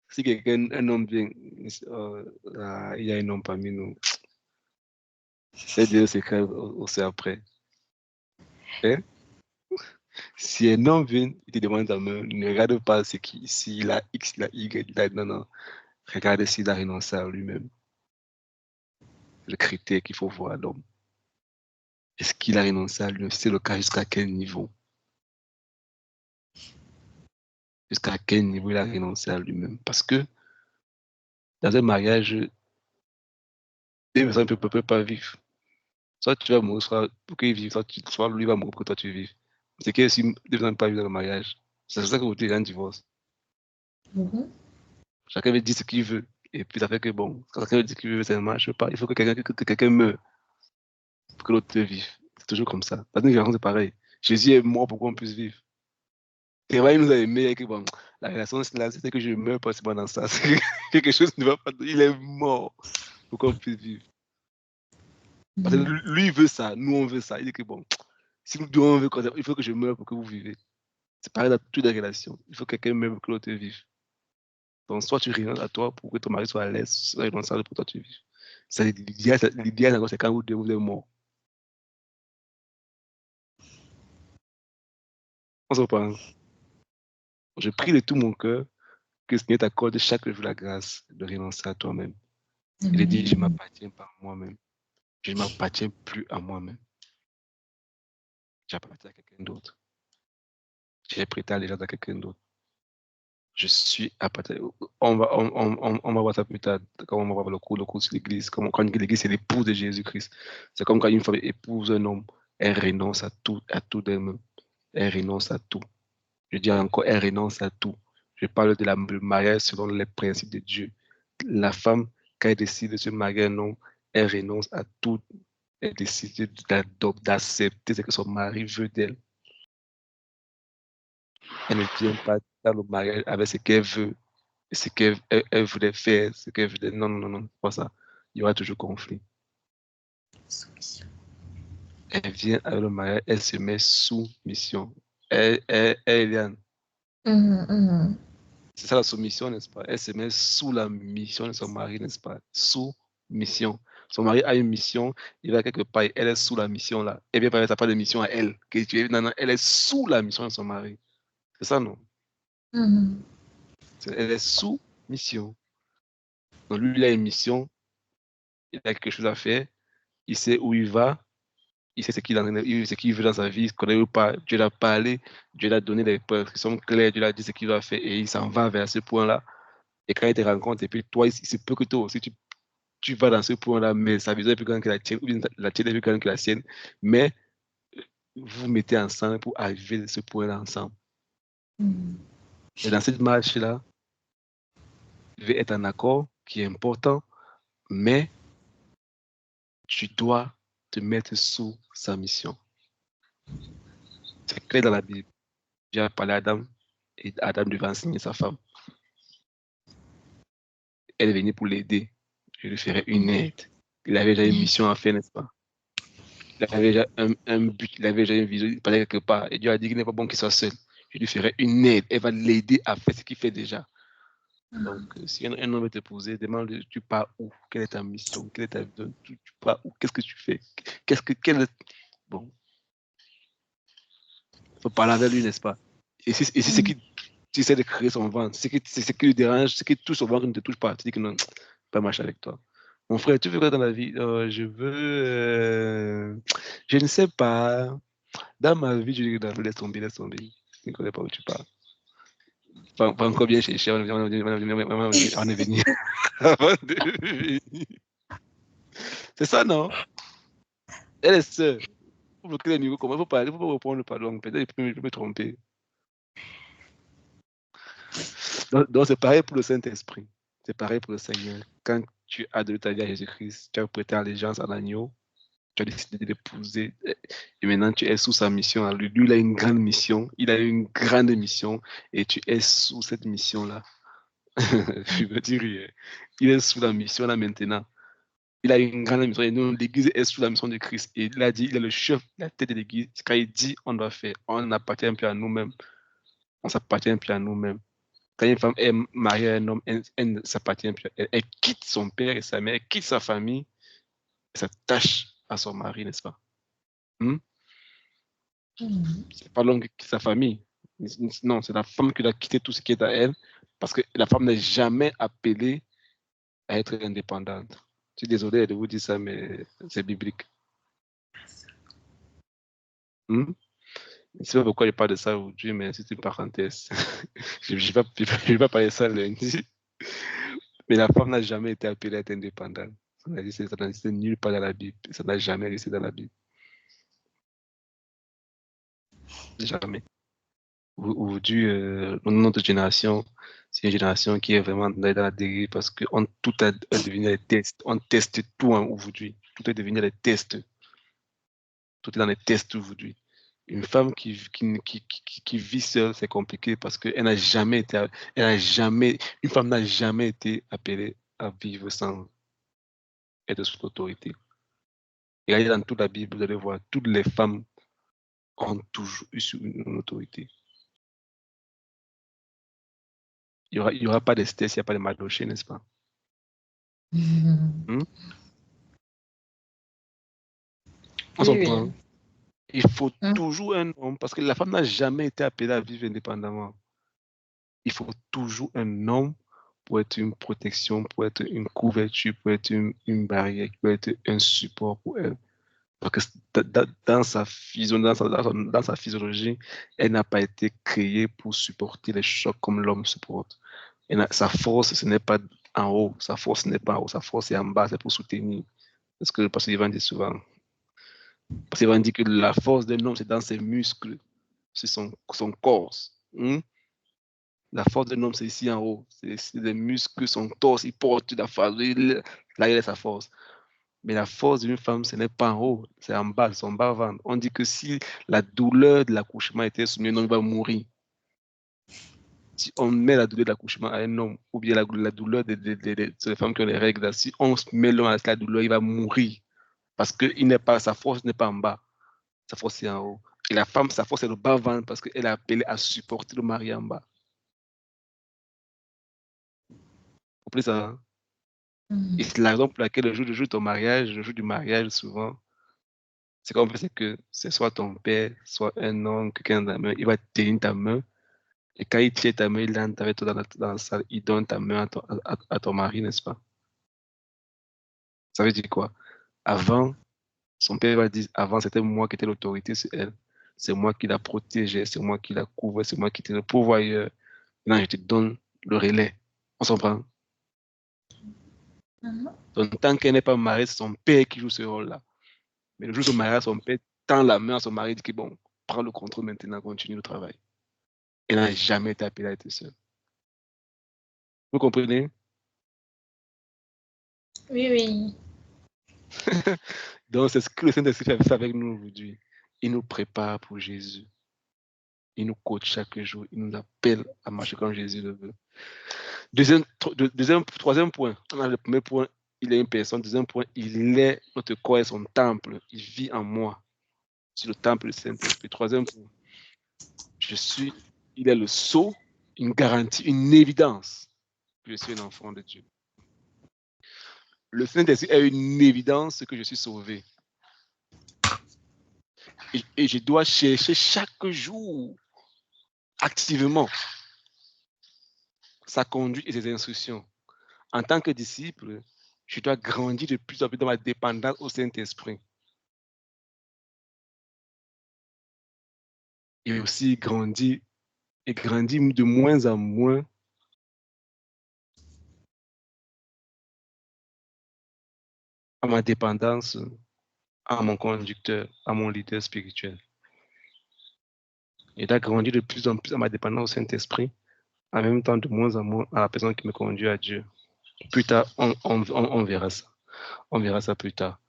Si quelqu'un, un homme vient, il y a un homme parmi nous. Je vais te donner un secret aussi après. Hein? Si un homme vient, il te demande ta main, ne regarde pas s'il a X, il a Y, il a... Non, non. Regarde s'il a renoncé à lui-même. Le critère qu'il faut voir l'homme. Est-ce qu'il a renoncé à lui-même? C'est le cas jusqu'à quel niveau? Jusqu'à quel niveau il a renoncé à lui-même? Parce que Dans un mariage, les personnes ne peuvent pas vivre. Soit tu vas mourir, soit pour qu'ils vivent, soit lui va mourir pour que toi tu vives. C'est que si les personnes ne peuvent pas vivre dans le mariage, c'est ça que vous dites un divorce. Chacun veut dire ce qu'il veut. Et puis ça fait que bon, quand quelqu'un veut dire ce qu'il veut, ça ne marche pas. Il faut que quelqu'un meure pour que l'autre vive. C'est toujours comme ça. Dans une relation, c'est pareil. Jésus est mort pour qu'on puisse vivre. Et voilà, il nous a aimés et que bon, la relation, c'est que je meurs pas dans ça. C'est que quelque chose ne va pas. Il est mort pour qu'on puisse vivre. Parce que lui, il veut ça, nous, on veut ça. Il dit que bon, si nous deux, on veut, il faut que je meure pour que vous vivez. C'est pareil dans toutes les relations. Il faut que quelqu'un meure pour que l'autre vive. Donc, soit tu renonces à toi pour que ton mari soit à l'aise, soit il renonce pour que toi tu vives. L'idéal, c'est quand vous deux, vous êtes morts. On se reprend. Je prie de tout mon cœur que ce Seigneur t'accorde chaque jour la grâce de renoncer à toi-même. Il dit, je ne m'appartiens pas à moi-même. Je ne m'appartiens plus à moi-même. J'appartiens à quelqu'un d'autre. J'ai prêté allégeance à quelqu'un d'autre. Je suis appartient. On va voir ça plus tard, quand on va voir le cours sur l'église. Quand l'église, c'est l'épouse de Jésus-Christ. C'est comme quand une femme épouse un homme, elle renonce à tout d'elle-même. Elle renonce à tout. Je dis encore, elle renonce à tout. Je parle de le mariage selon les principes de Dieu. La femme, quand elle décide de se marier à un homme, elle renonce à tout. Elle décide d'accepter ce que son mari veut d'elle. Elle ne vient pas dans le mariage avec ce qu'elle veut, ce qu'elle voulait faire, ce qu'elle voulait. Non, non, non, pas ça. Il y aura toujours conflit. Soumission. Elle vient avec le mariage, elle se met sous mission. Eliane. C'est ça la soumission, n'est-ce pas? Elle se met sous la mission de son mari, n'est-ce pas? Sous mission. Son mari a une mission, il va quelque part, elle est sous la mission là. Et bien, elle n'a pas de mission à elle. Non, non, elle est sous la mission de son mari. C'est ça, non? Elle est sous mission. Donc lui, il a une mission, il a quelque chose à faire, il sait où il va, il sait ce qu'il veut dans sa vie, il connaît ou pas. Dieu l'a parlé, Dieu l'a donné des preuves qui sont claires, Dieu l'a dit ce qu'il doit faire et il s'en va vers ce point-là. Et quand il te rencontre, et puis toi, il se peut que toi aussi, tu vas dans ce point-là, mais sa vision est plus grande que la tienne, ou bien la tienne est plus grande que la sienne, mais vous mettez ensemble pour arriver à ce point-là ensemble. Et dans cette marche-là, il va être un accord qui est important, mais tu dois te mettre sous sa mission. C'est clair dans la Bible. Dieu a parlé à Adam et Adam devait enseigner sa femme. Elle est venue pour l'aider. Je lui ferai une aide. Il avait déjà une mission à faire, n'est-ce pas? Il avait déjà un but, il avait déjà une vision, il parlait quelque part. Et Dieu a dit qu'il n'est pas bon qu'il soit seul. Je lui ferai une aide. Elle va l'aider à faire ce qu'il fait déjà. Donc, si un homme veut t'épouser, demande tu pars où? Quelle est ta mission? Quelle est ta vision? Tu pars où? Qu'est-ce que tu fais? Bon. Il faut parler avec lui, n'est-ce pas? Et si c'est ce qui tu essaies de créer son ventre, c'est ce qui lui dérange, ce qui touche son ventre ne te touche pas. Tu dis que non, pas marcher avec toi. Mon frère, tu veux quoi dans la vie? Je veux. Je ne sais pas. Dans ma vie, je dis que laisse tomber, laisse tomber. Je ne connais pas où tu pars. Pas encore bien chercher, on est venu. Avant de venir. C'est ça, non? Elle est sœur. Pour bloquer les niveaux, comment il faut pas reprendre le pardon. Peut-être que je peux me tromper. Donc, c'est pareil pour le Saint-Esprit. C'est pareil pour le Seigneur. Quand tu as donné ta vie à Jésus-Christ, tu as prêté allégeance à l'agneau, tu as décidé de l'épouser, et maintenant tu es sous sa mission. Lui, il a une grande mission, il a une grande mission, et tu es sous cette mission-là. Je veux dire, il est sous la mission là maintenant. Il a une grande mission, et nous, l'Église est sous la mission de Christ. Et il a dit, il est le chef, la tête de l'Église. Quand il dit, on doit faire, on appartient un peu à nous-mêmes. On s'appartient un peu à nous-mêmes. Quand une femme est mariée à un homme, elle ne s'appartient plus. Elle quitte son père et sa mère, elle quitte sa famille, et s'attache à son mari, n'est-ce pas? C'est pas l'homme qui quitte sa famille. Non, c'est la femme qui doit quitter tout ce qui est à elle, parce que la femme n'est jamais appelée à être indépendante. Je suis désolé de vous dire ça, mais c'est biblique. Je ne sais pas pourquoi je parle de ça aujourd'hui, mais c'est une parenthèse. Je ne vais pas parler de ça lundi. Mais la femme n'a jamais été appelée à être indépendante. Ça n'existe nulle part dans la Bible. Ça n'a jamais existé dans la Bible. Jamais. Aujourd'hui, notre génération, c'est une génération qui est vraiment dans la dérive parce que tout est devenu des tests. On teste tout aujourd'hui. Tout est devenu des tests. Tout est dans les tests aujourd'hui. Une femme qui vit seule, c'est compliqué parce qu'elle n'a jamais été, une femme n'a jamais été appelée à vivre sans être sous l'autorité. Et regardez dans toute la Bible, vous allez voir, toutes les femmes ont toujours eu une autorité. Il n'y aura pas d'Esther s'il n'y a pas de Mardochée, n'est-ce pas? On s'en prend. Il faut toujours un homme, parce que la femme n'a jamais été appelée à vivre indépendamment. Il faut toujours un homme pour être une protection, pour être une couverture, pour être une barrière, pour être un support pour elle. Parce que dans sa physiologie, elle n'a pas été créée pour supporter les chocs comme l'homme supporte. Sa force, ce n'est pas en haut. Sa force n'est pas en haut. Sa force est en bas. C'est pour soutenir. Parce que le pasteur Ivan dit souvent. Parce qu'il va dire que la force d'un homme, c'est dans ses muscles, c'est son corps. La force d'un homme, c'est ici en haut. C'est les muscles, son torse, il porte la force. Là, il a sa force. Mais la force d'une femme, ce n'est pas en haut, c'est en bas, son bas-ventre. On dit que si la douleur de l'accouchement était soumise, un homme va mourir. Si on met la douleur de l'accouchement à un homme, ou bien la douleur des femmes qui ont les règles, si on met l'homme à la douleur, il va mourir. Parce que sa force n'est pas en bas, sa force est en haut. Et la femme, sa force est le bas-ventre parce qu'elle est appelée à supporter le mari en bas. Vous comprenez ça? Hein? Et c'est la raison pour laquelle le jour de ton mariage, le jour du mariage, souvent, c'est comme c'est que c'est soit ton père, soit un homme, quelqu'un dans la main, il va tenir ta main. Et quand il tient ta main, il entre avec toi dans la salle, il donne ta main à ton mari, n'est-ce pas? Ça veut dire quoi? Avant, son père va dire, avant, c'était moi qui étais l'autorité sur elle. C'est moi qui la protégeais, c'est moi qui la couvrais, c'est moi qui étais le pourvoyeur. Maintenant, je te donne le relais. On s'en prend. Donc, tant qu'elle n'est pas mariée, c'est son père qui joue ce rôle-là. Mais le jour de mariage, son père tend la main à son mari et dit que bon, prends le contrôle maintenant, continue le travail. Elle n'a jamais été appelée à être seule. Vous comprenez? Oui, oui. Donc, c'est ce que le Saint-Esprit fait avec nous aujourd'hui. Il nous prépare pour Jésus. Il nous coach chaque jour. Il nous appelle à marcher comme Jésus le veut. Troisième point. On a le premier point, il est une personne. Deuxième point, notre corps est son temple. Il vit en moi. C'est le temple du Saint-Esprit. Troisième point, il est le sceau, une garantie, une évidence que je suis un enfant de Dieu. Le Saint-Esprit est une évidence que je suis sauvé. Et je dois chercher chaque jour, activement, sa conduite et ses instructions. En tant que disciple, je dois grandir de plus en plus dans ma dépendance au Saint-Esprit. Et aussi grandir de moins en moins à ma dépendance à mon conducteur, à mon leader spirituel. Et dois grandir de plus en plus à ma dépendance au Saint-Esprit, en même temps de moins en moins à la personne qui me conduit à Dieu. Plus tard, on verra ça. On verra ça plus tard.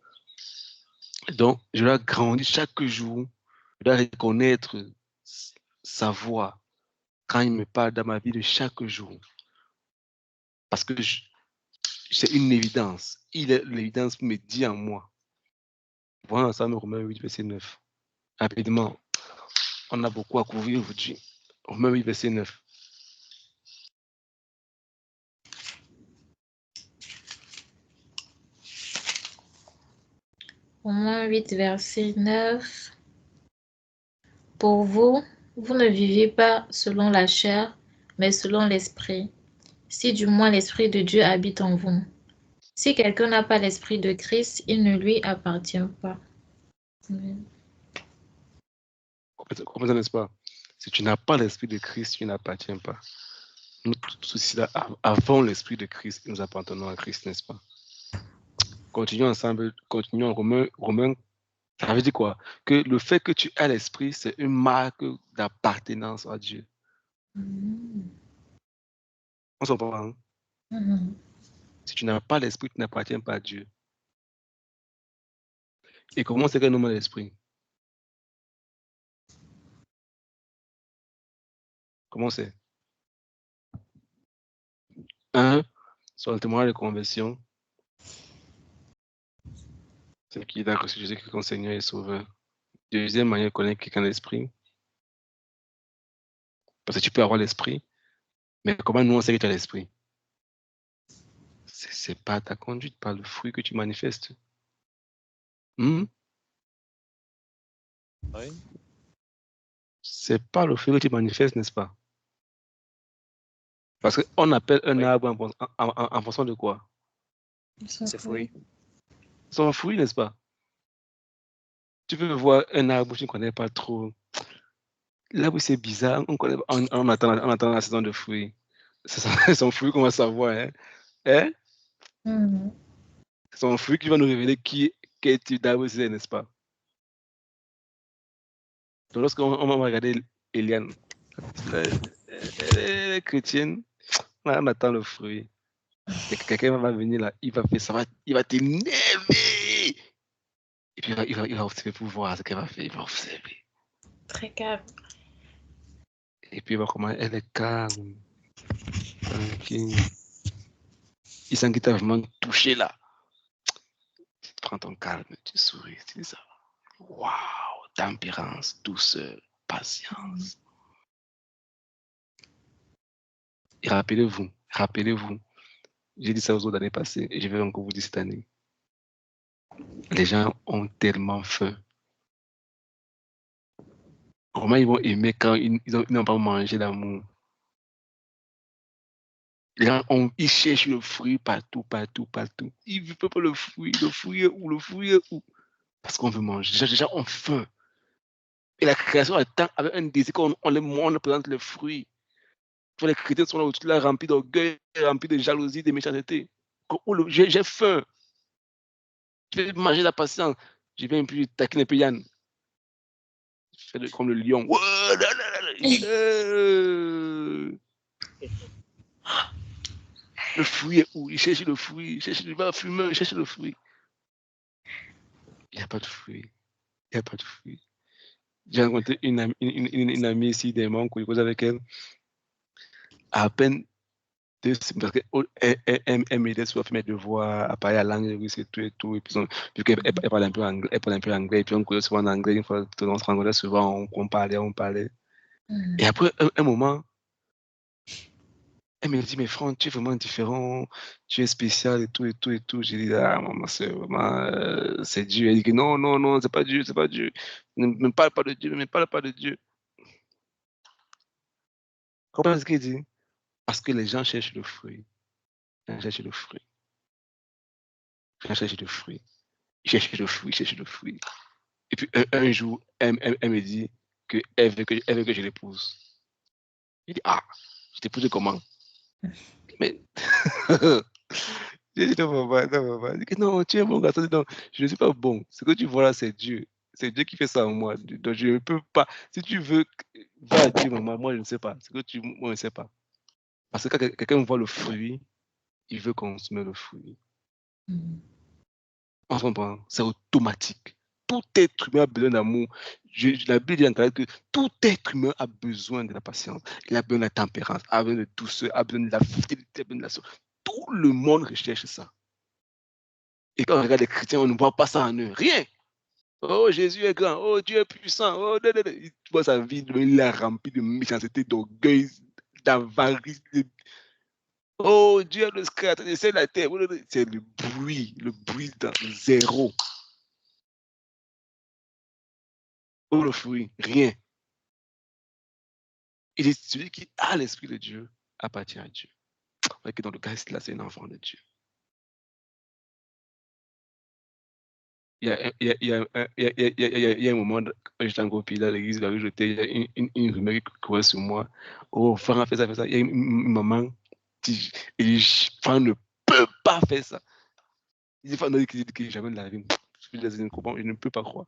Donc, je dois grandir chaque jour. Je dois reconnaître sa voix quand il me parle dans ma vie de chaque jour. Parce que c'est une évidence. L'évidence me dit en moi. Voilà ensemble Romains 8, verset 9. Rapidement, on a beaucoup à couvrir aujourd'hui. Romains 8, verset 9. Romains 8, verset 9. Pour vous, vous ne vivez pas selon la chair, mais selon l'esprit, si du moins l'esprit de Dieu habite en vous. Si quelqu'un n'a pas l'esprit de Christ, il ne lui appartient pas. Amen. Comprenez, n'est-ce pas? Si tu n'as pas l'esprit de Christ, tu n'appartiens pas. Nous, tout ceci là, avant l'esprit de Christ, nous appartenons à Christ, n'est-ce pas? Continuons ensemble, continuons Romains. Ça veut dire quoi? Que le fait que tu aies l'esprit, c'est une marque d'appartenance à Dieu. On s'en parle, hein? Si tu n'as pas l'esprit, tu n'appartiens pas à Dieu. Et comment c'est qu'un homme a l'esprit? Comment c'est? Un, sur le témoignage de conversion, c'est qu'il a reçu Jésus comme Seigneur et Sauveur. Deuxième manière de connaître quelqu'un l'esprit, parce que tu peux avoir l'esprit, mais comment nous on sait que tu as l'esprit? C'est pas ta conduite, pas le fruit que tu manifestes. Hmm? Oui. C'est pas le fruit que tu manifestes, n'est-ce pas? Parce qu'on appelle un Oui. arbre en fonction de quoi? C'est fruit. Son fruit, n'est-ce pas? Tu peux voir un arbre que tu ne connais pas trop. L'arbre, c'est bizarre. On attend la saison de fruits. C'est son fruit qu'on va savoir. Hein? Hein? C'est son fruit qui va nous révéler quel type d'arbre c'est, n'est-ce pas? Donc, lorsqu'on va regarder Eliane, elle est chrétienne, on attend le fruit. Quelqu'un va venir là, il va faire ça, il va t'énerver. Et puis il va observer pour voir ce qu'elle va faire. Il va observer. Très calme. Et puis il va comment elle est calme, tranquille. Il sent qu'il t'a vraiment touché là. Tu prends ton calme, tu souris, tu dis ça. Waouh, tempérance, douceur, patience. Et rappelez-vous, j'ai dit ça aux autres années passées et je vais encore vous dire cette année. Les gens ont tellement faim. Comment ils vont aimer quand ils n'ont pas mangé l'amour? Les gens ils cherchent le fruit partout. Ils ne veulent pas le fruit est où? Parce qu'on veut manger. Les gens ont faim. Et la création attend avec un désir qu'on on présente le fruit. Les chrétiens sont là autour là, remplis d'orgueil, remplis de jalousie, de méchanceté. J'ai faim. Je vais manger la patience. Je viens plus taquiner un peu Yann. Je fais comme le lion. Le fruit est où? Il cherche le fruit. Il va fumer, il cherche le fruit. Il n'y a pas de fruit. J'ai rencontré une amie ici, des membres, que je cause avec elle. À peine 2 semaines, parce qu'elle m'aidait souvent à faire mes devoirs, à parler la langue russe et tout. Et puis, vu qu'elle parle un peu anglais, et puis on connaît souvent en anglais, une fois que on se rencontrait souvent, on parlait. Et après un moment, elle me dit, mais Franck, tu es vraiment différent, tu es spécial et tout. J'ai dit, ah, maman, c'est vraiment, c'est Dieu. Elle dit que non, c'est pas Dieu. Ne me parle pas de Dieu. Comprenez ce qu'il dit? Parce que les gens cherchent le fruit. Les gens cherchent le fruit. Ils cherchent le fruit. Et puis un jour, elle me dit qu'elle veut que je l'épouse. Il dit, ah, je t'épouse comment? Mais j'ai dit, non, maman. Il dit que non, tu es bon garçon. Non, je ne suis pas bon. Ce que tu vois là, c'est Dieu. C'est Dieu qui fait ça en moi. Donc je ne peux pas. Si tu veux, va à Dieu, maman. Moi, je ne sais pas. Moi, je ne sais pas. Parce que quand quelqu'un voit le fruit, il veut consommer le fruit. On se comprend. C'est automatique. Tout être humain a besoin d'amour. La Bible dit en Galate que tout être humain a besoin de la patience. Il a besoin de la tempérance, a besoin de douceur, a besoin de la fidélité, a besoin de la soeur. Tout le monde recherche ça. Et quand on regarde les chrétiens, on ne voit pas ça en eux. Rien. Oh, Jésus est grand. Oh, Dieu est puissant. Oh, tu vois sa vie, il est rempli de méchanceté, d'orgueil, d'avarice. Oh, Dieu est le créateur de la terre. C'est le bruit dans zéro. Oh, le fruit, rien. Il est celui qui a l'Esprit de Dieu appartient à Dieu. Que dans le cas là, c'est un enfant de Dieu. il y a, il y a, il y a, il y a, il y a, il y a, il y a un moment, quand j'étais encore au pays, là, à l'église, il y a une rumeur qui courait sur moi. Oh, Franck a fait ça, fait ça. Il y a une maman qui dit, Franck ne peut pas faire ça. Il dit, Franck, non, que jamais de la vie. Je ne peux pas croire.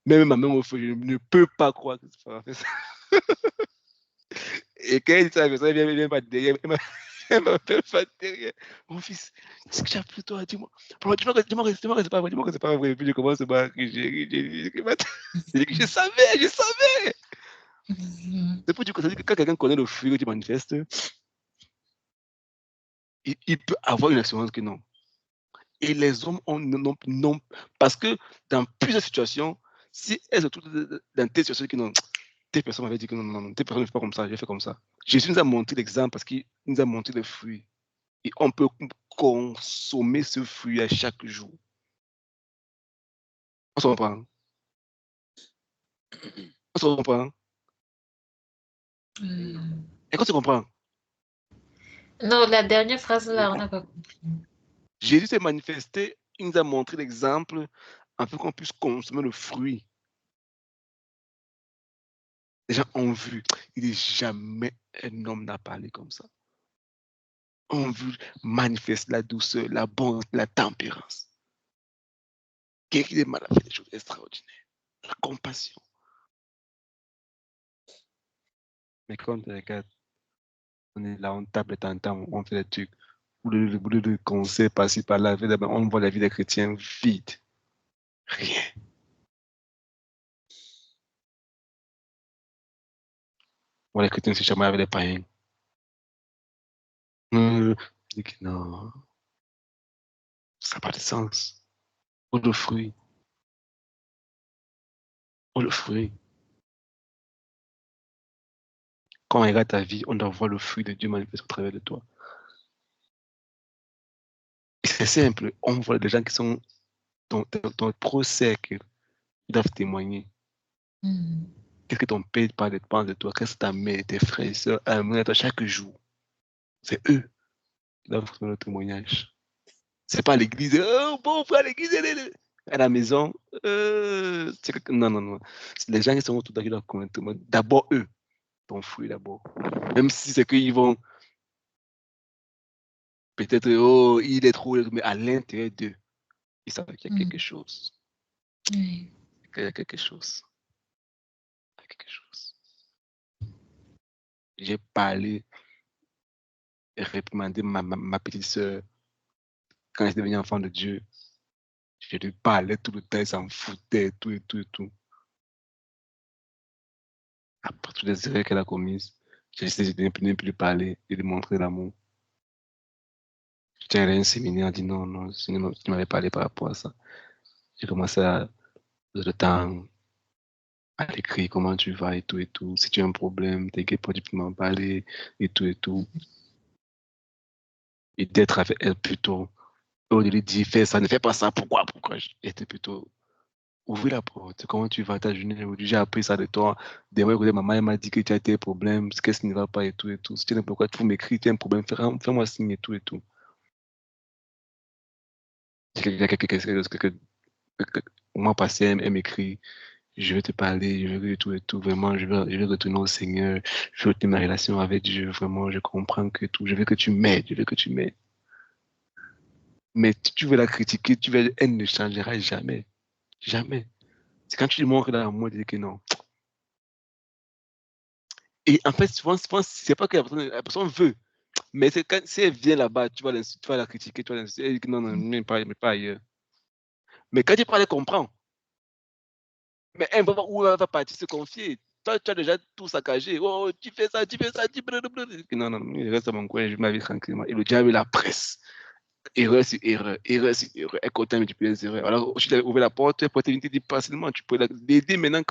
Même ma mère, je ne peux pas croire que Franck a fait ça. Et quand il dit ça, il vient pas derrière. Elle m'appelle pas derrière. Mon fils, qu'est-ce que j'ai appris toi? Dis-moi. Dis-moi que c'est pas vrai. Dis-moi que c'est pas vrai. Et puis je commence à me je savais. C'est pour dire que quand quelqu'un connaît le fruit que tu manifestes, il peut avoir une assurance que non. Et les hommes non. Parce que dans plusieurs situations, si elles se trouvent dans telle situation que non, telle personne m'avait dit que non, telle personne ne fait pas comme ça, je fais comme ça. Jésus nous a montré l'exemple parce qu'il nous a montré le fruit. Et on peut consommer ce fruit à chaque jour. On se comprend? On se comprend? Et quand tu comprends? Non, la dernière phrase là, on n'a pas compris. Jésus s'est manifesté, il nous a montré l'exemple afin qu'on puisse consommer le fruit. Les gens ont vu, il dit jamais un homme n'a parlé comme ça. On veut manifester la douceur, la bonté, la tempérance. Quelqu'un est mal a fait des choses extraordinaires. La compassion. Mais quand tu regardes, on est là, on tape les tantans, on fait des trucs. Ou le conseil par-ci par-là, on voit la vie des chrétiens vide. Rien. On voit les chrétiens se chamaillent avec les païens. Je dis que non, ça n'a pas de sens. Ou le fruit. Ou le fruit. Quand on regarde ta vie, on doit voir le fruit de Dieu manifesté au travers de toi. Et c'est simple. On voit des gens qui sont dans ton pro cercle. Ils doivent témoigner. Qu'est-ce que ton père parle de toi? Qu'est-ce que ta mère, tes frères et sœurs aiment à toi chaque jour? C'est eux qui doivent faire le témoignage. C'est pas l'église. Oh, bon frère, l'église, à la maison. Non. C'est les gens qui sont autour de qui doivent connaître. D'abord eux, ton fruit d'abord. Même si c'est qu'ils vont peut-être, oh, il est trop, mais à l'intérieur d'eux, ils savent qu'il y a quelque chose. Oui. Il y a quelque chose. Il y a quelque chose. J'ai parlé et réprimandé ma petite sœur quand elle est devenue enfant de Dieu. Je lui parlais tout le temps, elle s'en foutait, tout. Après toutes les erreurs qu'elle a commises, j'ai décidé de ne plus lui parler et de lui montrer l'amour. J'étais allé à un séminaire, dit non, sinon tu m'avais parlé par rapport à ça. J'ai commencé à le temps à l'écrit, comment tu vas et tout. Si tu as un problème, t'inquiète pas, tu peux m'en parler et tout. Et d'être avec elle plutôt, au lieu de dire fais ça, ne fais pas ça, pourquoi? J'étais plutôt ouvrir la porte. Comment tu vas ta journée aujourd'hui? J'ai appris ça de toi. Demain, maman, elle m'a dit que tu as tes problèmes, qu'est-ce qui ne va pas et tout. Si tu n'as pas quoi, tu m'écris, tu as un problème, fais-moi signe et tout. Au mois passé, elle m'écrit, je vais te parler, je veux tout. Vraiment, je vais retourner au Seigneur, je veux retourner ma relation avec Dieu. Vraiment, je comprends que tout. Je veux que tu m'aides, Mais si tu veux la critiquer, elle ne changera jamais. Jamais. C'est quand tu lui montres l'amour, tu dis que non. Et en fait, souvent, c'est pas que la personne veut. Mais c'est quand, si elle vient là-bas, tu vas la critiquer, tu vas l'insulter, elle dit que non, mais pas ailleurs. Mais quand tu parles, elle comprend. Mais elle va où elle va partir se confier. Toi, tu as déjà tout saccagé. Oh, tu fais ça, blablabla. Non, il reste à mon coin, je m'habille tranquillement. Et le diable la presse. Erreur sur erreur. Elle compte un multiplier les erreurs. Alors, si tu as ouvert la porte, elle peut te dire facilement, tu peux l'aider maintenant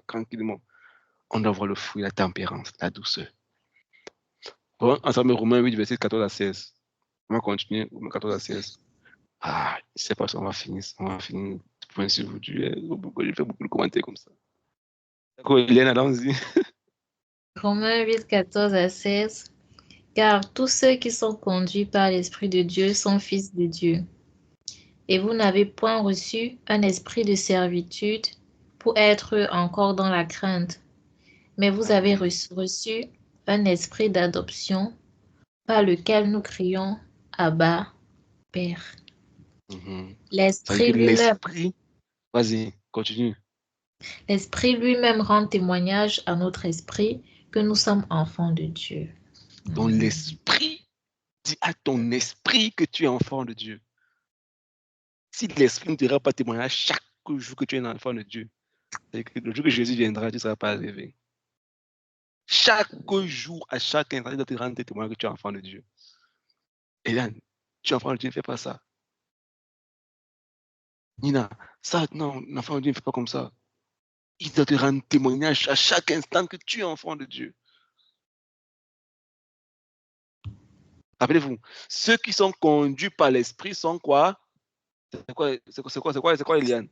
tranquillement. On doit voir le fruit, la tempérance, la douceur. Bon, ensemble, Romains 8, verset 14 à 16. On va continuer, Romains 14 à 16. Ah, je sais pas si on va finir. Point sur vous. Je fais beaucoup de commentaires comme ça. D'accord, Hélène, allons-y. Romains 8, 14 à 16. Car tous ceux qui sont conduits par l'Esprit de Dieu sont fils de Dieu. Et vous n'avez point reçu un esprit de servitude pour être encore dans la crainte, mais vous avez reçu un esprit d'adoption par lequel nous crions Abba, Père. Ça veut dire que l'esprit, vas-y, continue. L'esprit lui-même rend témoignage à notre esprit que nous sommes enfants de Dieu. Donc l'esprit dit à ton esprit que tu es enfant de Dieu. Si l'esprit ne te rend pas témoignage chaque jour que tu es un enfant de Dieu, c'est que le jour que Jésus viendra, tu ne seras pas arrivé. Chaque jour, à chaque instant, il doit te rendre témoignage que tu es enfant de Dieu. Et là, tu es enfant de Dieu, ne fais pas ça. Nina, ça, non, l'enfant de Dieu ne fait pas comme ça. Il doit te rendre témoignage à chaque instant que tu es enfant de Dieu. Rappelez-vous, ceux qui sont conduits par l'esprit sont quoi? C'est quoi, Eliane?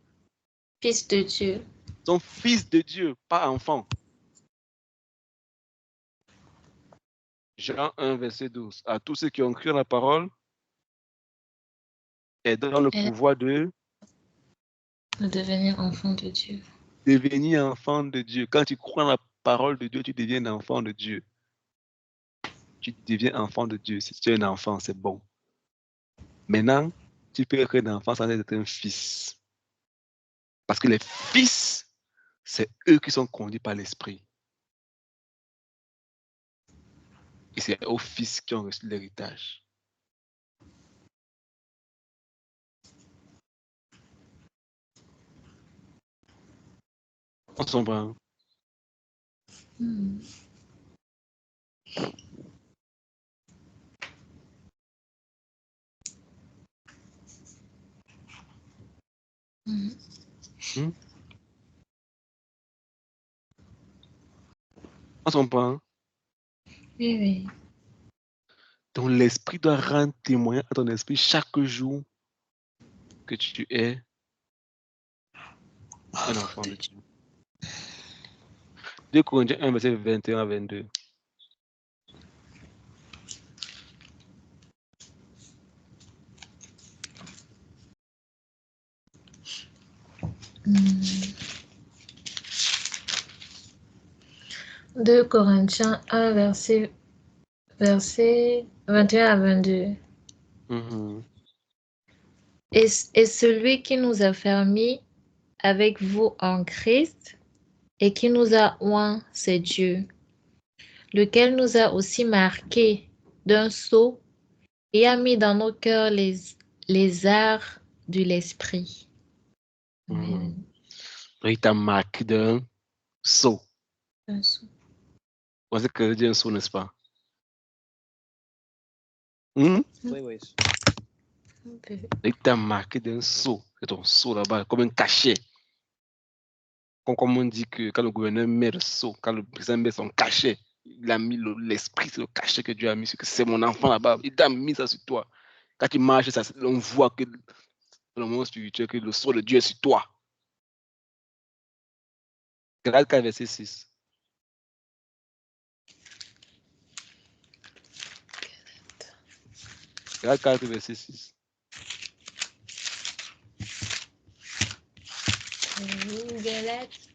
Fils de Dieu. Sont fils de Dieu, pas enfants. Jean 1, verset 12. À tous ceux qui ont cru en la parole et dans le pouvoir de devenir enfant de Dieu. Devenir enfant de Dieu. Quand tu crois en la parole de Dieu, tu deviens un enfant de Dieu. Tu deviens enfant de Dieu. Si tu es un enfant, c'est bon. Maintenant, tu peux être un enfant sans être un fils. Parce que les fils, c'est eux qui sont conduits par l'esprit. Et c'est aux fils qui ont reçu l'héritage. On s'en va. On s'en va. Oui, oui. Donc l'esprit doit rendre témoin à ton esprit chaque jour que tu es un enfant de Dieu. 2 Corinthiens 1, verset 21 à 22. Mmh. 2 Corinthiens 1, verset 21 à 22. Et celui qui nous a fermis avec vous en Christ et qui nous a oints, c'est Dieu, lequel nous a aussi marqués d'un sceau et a mis dans nos cœurs les arts de l'esprit. Il t'a marqué d'un sceau. Un sceau. Vous savez que dire un sceau, n'est-ce pas? Oui, oui. Il t'a marqué d'un sceau. C'est ton sceau là-bas, comme un cachet. Comme on dit que quand le gouverneur met le sceau, quand le président met son cachet, il a mis l'esprit, c'est le cachet que Dieu a mis, c'est mon enfant là-bas. Il t'a mis ça sur toi. Quand tu marches, on voit que dans le monde spirituel, que le sceau de Dieu est sur toi. Galates 4, verset 6. Galates 4, verset 6. Galates.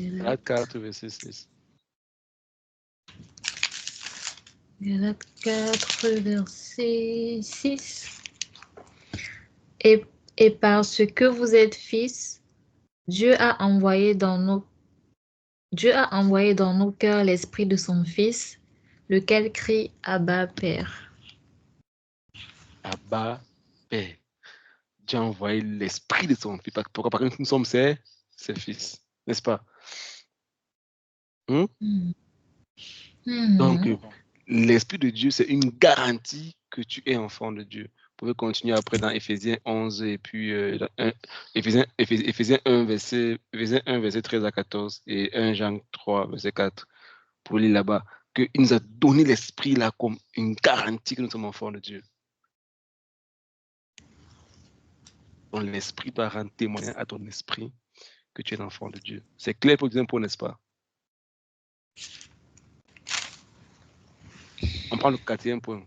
Galates 4, verset 6. Galates 4, verset 6. Et parce que vous êtes fils, Dieu a envoyé dans nos cœurs l'esprit de son Fils, lequel crie Abba, Père. Abba, Père. Dieu a envoyé l'esprit de son Fils. Pourquoi? Parce que nous sommes ses fils, n'est-ce pas? Donc, l'esprit de Dieu, c'est une garantie que tu es enfant de Dieu. Vous pouvez continuer après dans Éphésiens 11 et puis Éphésiens 1, verset 13 à 14 et 1 Jean 3, verset 4. Pour lire là-bas. qu'il nous a donné l'esprit là comme une garantie que nous sommes enfants de Dieu. Donc l'esprit doit rendre témoignage à ton esprit que tu es l'enfant de Dieu. C'est clair pour le deuxième point, n'est-ce pas? On prend le quatrième point.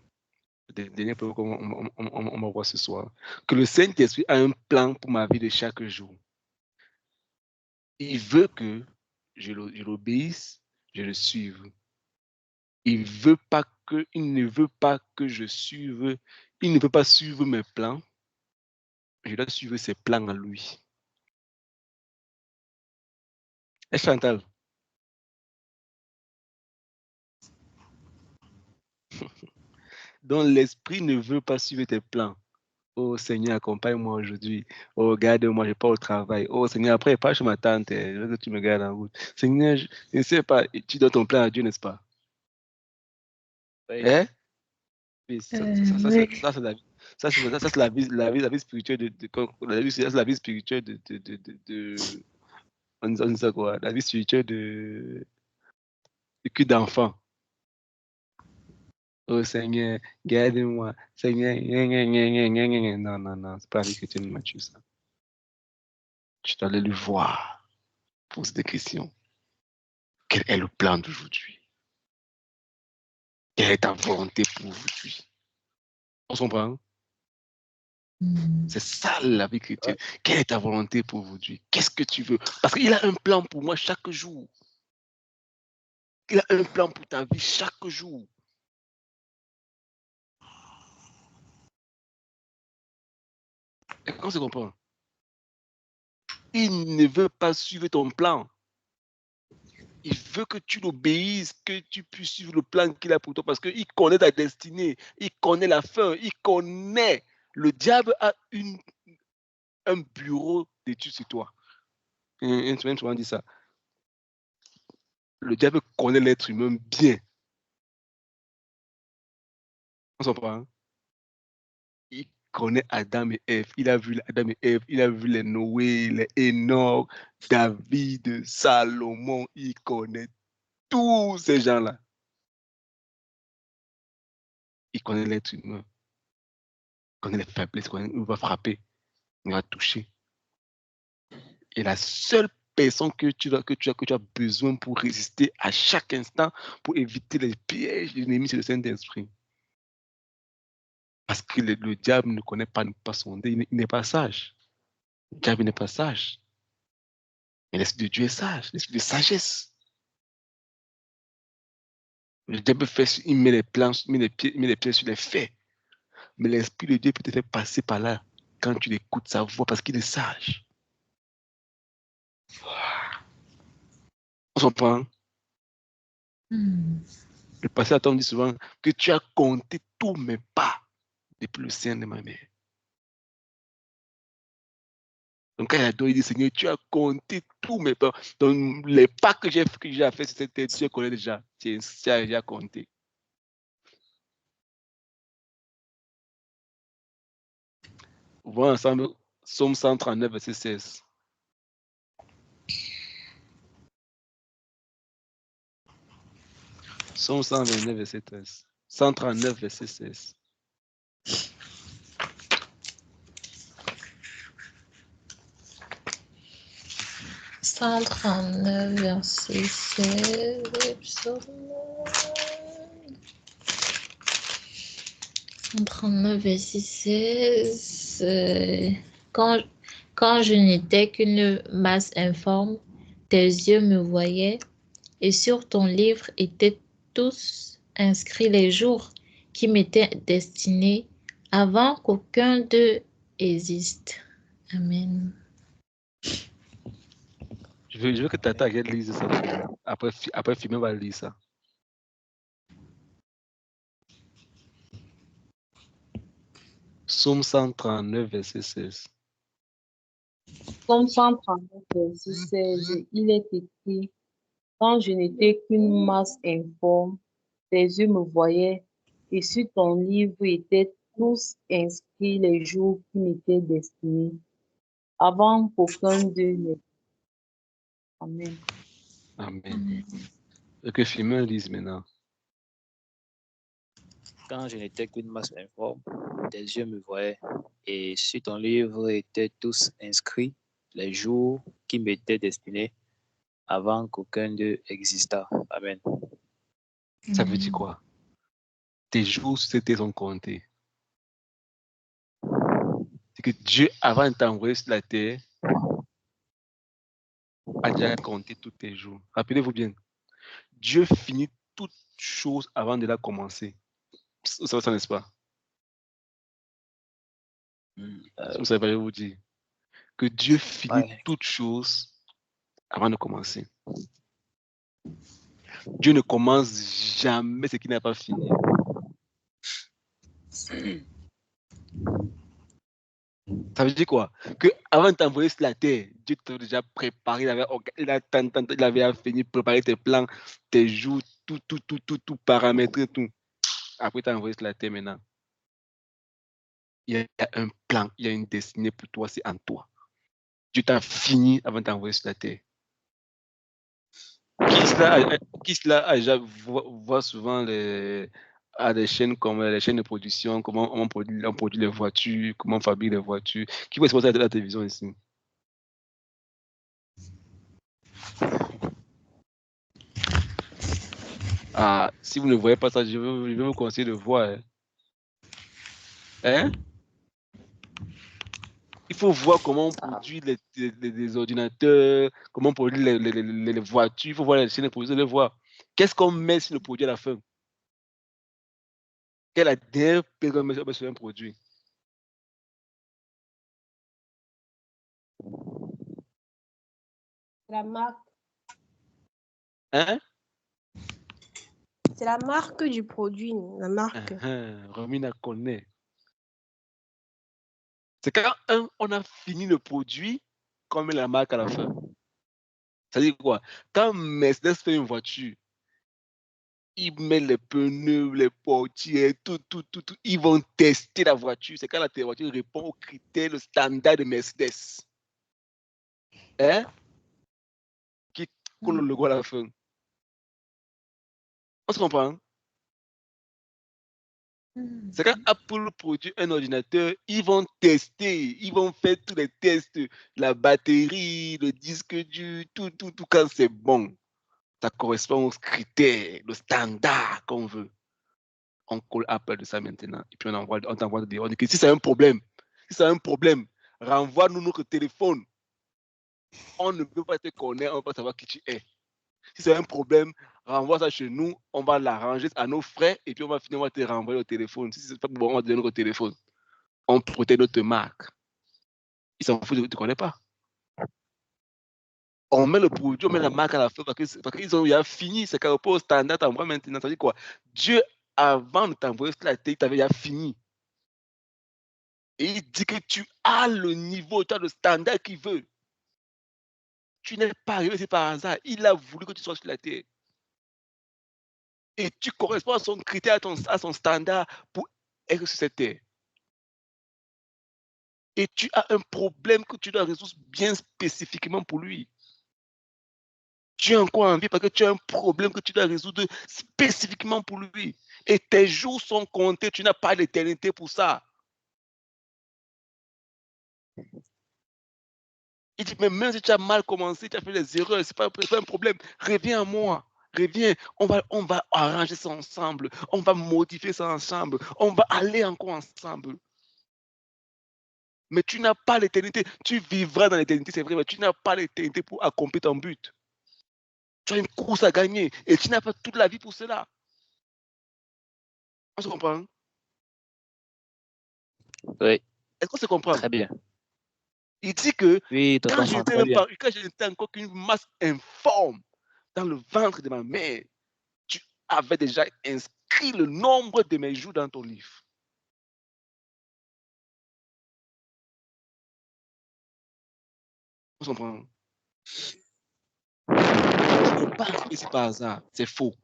Le dernier point qu'on va voir ce soir. Que le Saint-Esprit a un plan pour ma vie de chaque jour. Il veut que je l'obéisse, je le suive. Il ne veut pas que je suive, il ne veut pas suivre mes plans. Je dois suivre ses plans à lui. Est-ce Chantal? Donc l'esprit ne veut pas suivre tes plans. Oh Seigneur, accompagne-moi aujourd'hui. Oh, garde-moi, je pars au travail. Oh Seigneur, après, pas chez ma tante, je veux que tu me gardes en route. Seigneur, je ne sais pas, tu donnes ton plan à Dieu, n'est-ce pas? Oui. Hein? Oui, ça, Oui. c'est la vie. Ça, c'est la vie spirituelle c'est la vie spirituelle on dit ça quoi? La vie spirituelle de cul d'enfant. Oh Seigneur, garde-moi. Seigneur, non, non, non, c'est pas la vie chrétienne mature, ça. Tu dois aller le voir, pose des questions. Quel est le plan d'aujourd'hui? Quelle est ta volonté pour aujourd'hui? On s'en prend? C'est ça la vie chrétienne. Quelle est ta volonté pour aujourd'hui? Qu'est-ce que tu veux? Parce qu'il a un plan pour moi chaque jour. Il a un plan pour ta vie chaque jour. Et quand tu comprends? Il ne veut pas suivre ton plan. Il veut que tu l'obéisses, que tu puisses suivre le plan qu'il a pour toi parce qu'il connaît ta destinée, il connaît la fin, il connaît. Le diable a un bureau d'études sur toi. Une semaine, souvent dit ça. Le diable connaît l'être humain bien. On s'en prend. Hein? Il connaît Adam et Ève. Il a vu Adam et Ève. Il a vu les Noé, les Enoch, David, Salomon. Il connaît tous ces gens-là. Il connaît l'être humain. Il connaît les faiblesses. Il va frapper. Il va toucher. Et la seule personne que tu as besoin pour résister à chaque instant, pour éviter les pièges de l'ennemi, c'est le Saint-Esprit. Parce que le diable ne connaît pas, sonder, il n'est pas sage. Le diable n'est pas sage. Mais l'Esprit de Dieu est sage, l'Esprit de sagesse. Le diable il met les plans, met les pieds sur les faits. Mais l'Esprit de Dieu peut te faire passer par là quand tu écoutes sa voix parce qu'il est sage. On s'en prend. Le passé à toi me dit souvent que tu as compté tous mes pas depuis le sein de ma mère. Donc quand il adore, il dit Seigneur, tu as compté tous mes pas. Donc les pas que j'ai fait sur cette terre, tu connais déjà. Tu as déjà compté. Voyons ensemble Psaume 139, verset 16. Psaume 129, verset 13. 139, verset 16. Psalm 39, verset 16. 139, verset 16. Quand je n'étais qu'une masse informe, tes yeux me voyaient, et sur ton livre étaient tous inscrits les jours qui m'étaient destinés avant qu'aucun d'eux existe. Amen. Je veux que Tata lise ça. Après Fimé va lire ça. Psaume 139, verset 16. Psaume 139, verset 16, il est écrit, quand je n'étais qu'une masse informe, tes yeux me voyaient, et sur ton livre étaient tous inscrits les jours qui m'étaient destinés, avant qu'aucun d'eux n'ait. Amen. Amen. Et que Fimé lise maintenant. Quand je n'étais qu'une masse informe, tes yeux me voyaient, et sur ton livre étaient tous inscrits les jours qui m'étaient destinés avant qu'aucun d'eux existât. Amen. Ça veut dire quoi? Tes jours c'était son compté. C'est que Dieu, avant de t'envoyer sur la terre, a déjà compté tous tes jours. Rappelez-vous bien, Dieu finit toute chose avant de la commencer. Ça n'est-ce pas? Vous savez, je vais vous dire que Dieu finit Ouais. toute chose avant de commencer. Dieu ne commence jamais ce qui n'a pas fini. Ça veut dire quoi? Que avant de t'envoyer sur la terre, Dieu t'a déjà préparé, il avait fini, préparé tes plans, tes jours, tout paramétré, tout. Après, t'as envoyé sur la terre maintenant. Il y a un plan, il y a une destinée pour toi, c'est en toi. Dieu t'a fini avant de t'envoyer sur la terre. Qui cela a déjà voit souvent à des chaînes comme les chaînes de production, comment on produit les voitures, comment on fabrique les voitures. Qui voit ça à la télévision ici? Ah, si vous ne voyez pas ça, je vais vous conseiller de voir. Hein? Il faut voir comment on produit les ordinateurs, comment on produit les voitures. Il faut voir les chaînes de production, les voir. Qu'est-ce qu'on met sur le produit à la fin? Quelle est la dernière période qu'on met sur un produit? La marque. Hein? C'est la marque du produit, la marque. Romina connaît. C'est quand on a fini le produit qu'on met la marque à la fin. Ça dit quoi? Quand Mercedes fait une voiture, ils mettent les pneus, les portières, tout. Ils vont tester la voiture. C'est quand la voiture répond aux critères, le standard de Mercedes. Hein? Qui colle le logo à la fin. On se comprend? C'est quand Apple produit un ordinateur, ils vont tester, ils vont faire tous les tests, la batterie, le disque dur, tout, quand c'est bon. Ça correspond aux critères, le standard qu'on veut. On colle Apple de ça maintenant. Et puis on t'envoie des ordres. Si c'est un problème, renvoie-nous notre téléphone. On ne peut pas te connaître, on ne peut pas savoir qui tu es. Si c'est un problème, renvoie ça chez nous, on va l'arranger à nos frais et puis on va finalement te renvoyer au téléphone. Si c'est pas bon, on va te donner notre téléphone. On protège notre marque. Ils s'en foutent, tu ne te connais pas. On met le produit, on met la marque à la fin parce qu'ils ont déjà fini. C'est qu'au au standard, t'envoies maintenant. Ça veut dire quoi? Dieu, avant de t'envoyer sur la terre, tu avais déjà fini. Et il dit que tu as le niveau, tu as le standard qu'il veut. Tu n'es pas arrivé par hasard. Il a voulu que tu sois sur la terre. Et tu corresponds à son critère, à son standard pour être sur cette terre. Et tu as un problème que tu dois résoudre bien spécifiquement pour lui. Tu es encore en vie parce que tu as un problème que tu dois résoudre spécifiquement pour lui. Et tes jours sont comptés, tu n'as pas l'éternité pour ça. Il dit, mais même si tu as mal commencé, tu as fait des erreurs, ce n'est pas un problème. Reviens à moi. Reviens, on va arranger ça ensemble. On va modifier ça ensemble. On va aller encore ensemble. Mais tu n'as pas l'éternité. Tu vivras dans l'éternité, c'est vrai, mais tu n'as pas l'éternité pour accomplir ton but. Tu as une course à gagner et tu n'as pas toute la vie pour cela. On se comprend? Oui. Est-ce qu'on se comprend? Très bien. Il dit que oui, quand je n'étais encore qu'une masse informe dans le ventre de ma mère, tu avais déjà inscrit le nombre de mes jours dans ton livre. On se comprend? Tu n'es pas arrivé ici par hasard, c'est faux.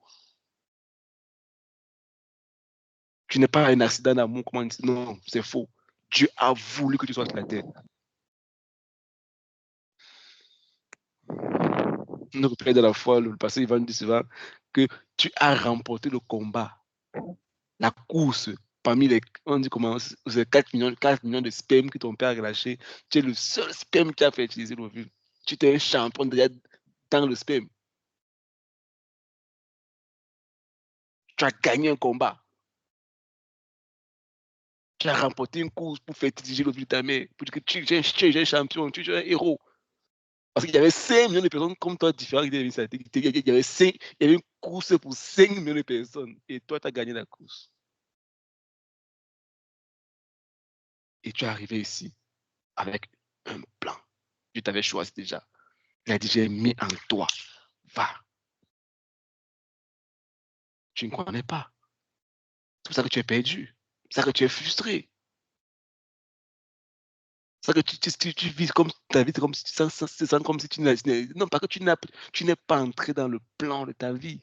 Tu n'es pas un accident d'amour, comment dire? Non, c'est faux. Dieu a voulu que tu sois sur la terre. Notre Père de la foi, le passé, il va nous dire souvent que tu as remporté le combat. La course, parmi les, on dit comment, c'est 4 millions de spermes que ton père a relâché. Tu es le seul sperme qui a fait utiliser l'ovule. Tu es un champion déjà dans le sperme. Tu as gagné un combat. Tu as remporté une course pour faire utiliser l'ovule de ta mère. Pour dire que tu es un champion, tu es un héros. Parce qu'il y avait 5 millions de personnes comme toi différentes qui devaient il y avait une course pour 5 millions de personnes. Et toi, tu as gagné la course. Et tu es arrivé ici avec un plan. Je t'avais choisi déjà. Il a dit, j'ai mis en toi. Va. Tu ne connais pas. C'est pour ça que tu es perdu. C'est pour ça que tu es frustré. C'est pour ça que tu vis comme ta vie, comme si tu sens comme si tu n'as. Non, parce que tu n'es pas entré dans le plan de ta vie.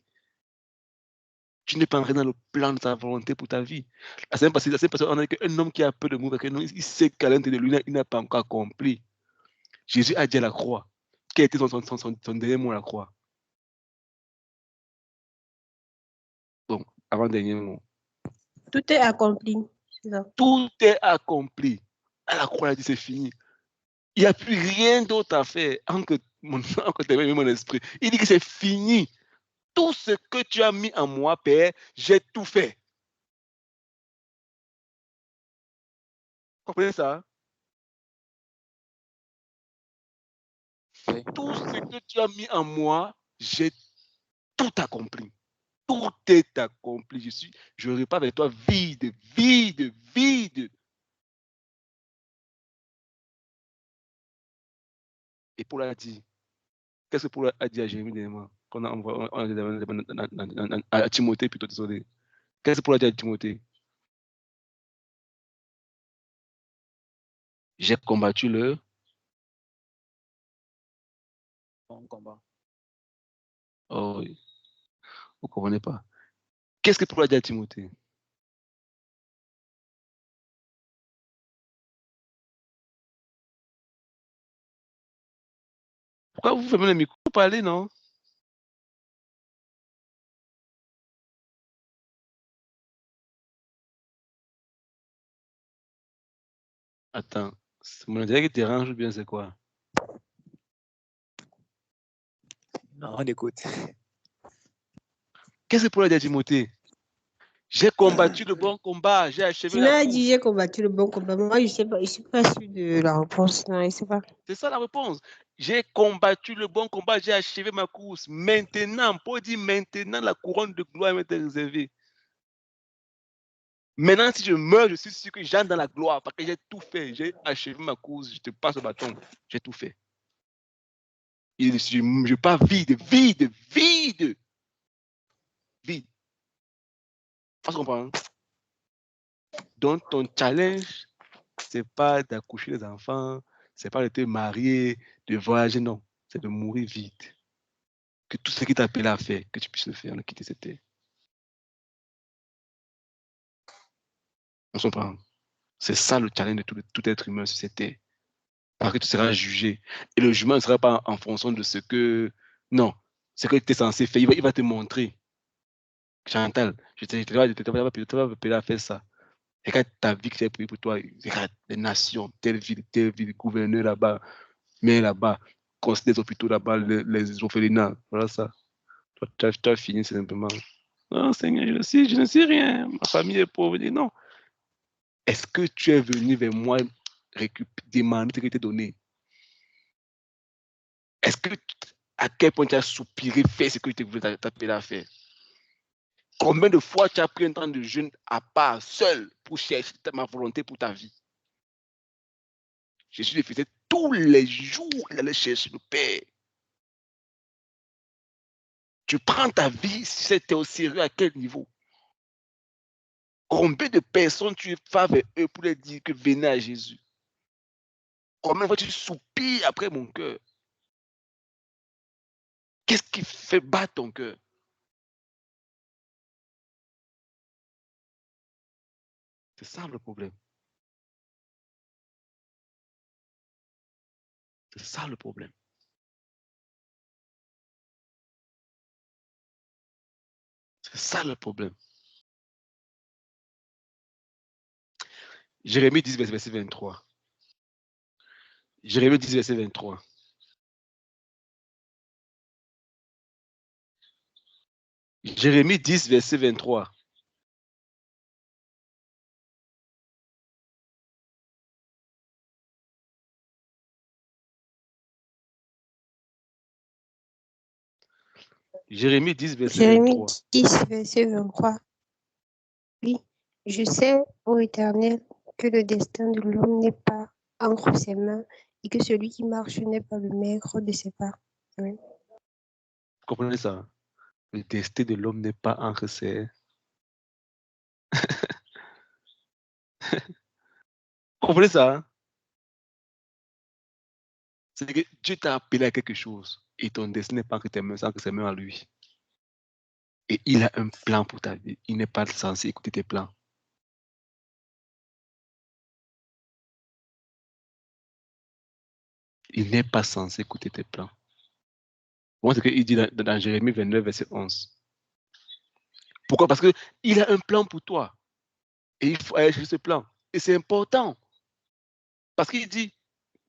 Tu n'es pas entré dans le plan de ta volonté pour ta vie. La semaine passée, on a qu'un homme qui a peu de mots, il sait qu'à l'intérieur de lui, il n'a pas encore accompli. Jésus a dit à la croix. Quel était son dernier mot à la croix? Donc, avant-dernier mot. Tout est accompli. C'est ça. Tout est accompli. À la croix, il a dit c'est fini. Il n'y a plus rien d'autre à faire que t'aimer mon esprit. Il dit que c'est fini. Tout ce que tu as mis en moi, Père, j'ai tout fait. Vous comprenez ça? Oui. Tout ce que tu as mis en moi, j'ai tout accompli. Tout est accompli. Je repars avec toi vide, vide, vide. Et Paul a dit, qu'est-ce que Paul a dit à Jérémie dernièrement? Qu'on a envoyé à Timothée, plutôt, désolé. Qu'est-ce que Paul a dit à Timothée? J'ai combattu le Bon combat. Oh, oui. Vous ne comprenez pas. Qu'est-ce que Paul a dit à Timothée? Pourquoi vous fermez le micro pour parler, non? Attends, mon intérêt qui te dérange ou bien c'est quoi? Non, on écoute. Qu'est-ce que Paul a dit à Timothée? J'ai combattu le bon combat, j'ai achevé Tu la m'as course. dit j'ai combattu le bon combat. Moi, je ne suis pas sûre de la réponse. Non, je ne sais pas. C'est ça la réponse. J'ai combattu le bon combat, j'ai achevé ma course. Maintenant, Paul dit maintenant, la couronne de gloire m'est réservée. Maintenant, si je meurs, je suis sûr que j'entre dans la gloire parce que j'ai tout fait. J'ai achevé ma course, je te passe le bâton. J'ai tout fait. Et je pars vide, vide, vide. Vide. Faut comprendre. Donc, ton challenge, c'est pas d'accoucher des enfants, c'est pas de te marier, de voyager, non. C'est de mourir vite. Que tout ce qui t'appelle à faire, que tu puisses le faire, ne quitter cette terre. On se comprend. C'est ça le challenge de tout être humain sur cette terre. Parce que tu seras jugé. Et le jugement ne sera pas en fonction de ce que. Non. Ce que tu es censé faire. Il va te montrer. Chantal, je te vais appeler à faire ça. Regarde ta vie que j'ai pris pour toi. Regarde les nations, telle ville, gouverneur là-bas, mais là-bas, conseiller des hôpitaux là-bas, les orphelinats. Voilà ça. Toi, tu as fini simplement. Non, Seigneur, je ne sais rien. Ma famille est pauvre. Je dis, non. Est-ce que tu es venu vers moi demander ce qui t'est donné? Est-ce que à quel point tu as soupiré, fait ce que tu voulais t'appeler à faire? Combien de fois tu as pris un temps de jeûne à part, seul, pour chercher ma volonté pour ta vie? Jésus le faisait tous les jours, il allait chercher le Père. Tu prends ta vie, si c'était au sérieux, à quel niveau? Combien de personnes tu vas vers eux pour leur dire que venez à Jésus? Combien de fois tu soupires après mon cœur? Qu'est-ce qui fait battre ton cœur? C'est ça le problème. C'est ça le problème. C'est ça le problème. Jérémie 10, verset 23. Jérémie 10, verset 23. Jérémie 10, verset 23. Jérémie 10, verset Jérémie 23. 10, verset 23. Oui, je sais, ô Éternel, que le destin de l'homme n'est pas entre ses mains et que celui qui marche n'est pas le maître de ses pas. Oui. Vous comprenez ça? Le destin de l'homme n'est pas entre ses... Vous comprenez ça? Hein? C'est que Dieu t'a appelé à quelque chose et ton destin n'est pas entre tes mains, c'est entre ses mains à lui. Et il a un plan pour ta vie. Il n'est pas censé écouter tes plans. Il n'est pas censé écouter tes plans. Moi, ce qu'il dit dans Jérémie 29, verset 11. Pourquoi? Parce qu'il a un plan pour toi. Et il faut aller chercher ce plan. Et c'est important. Parce qu'il dit,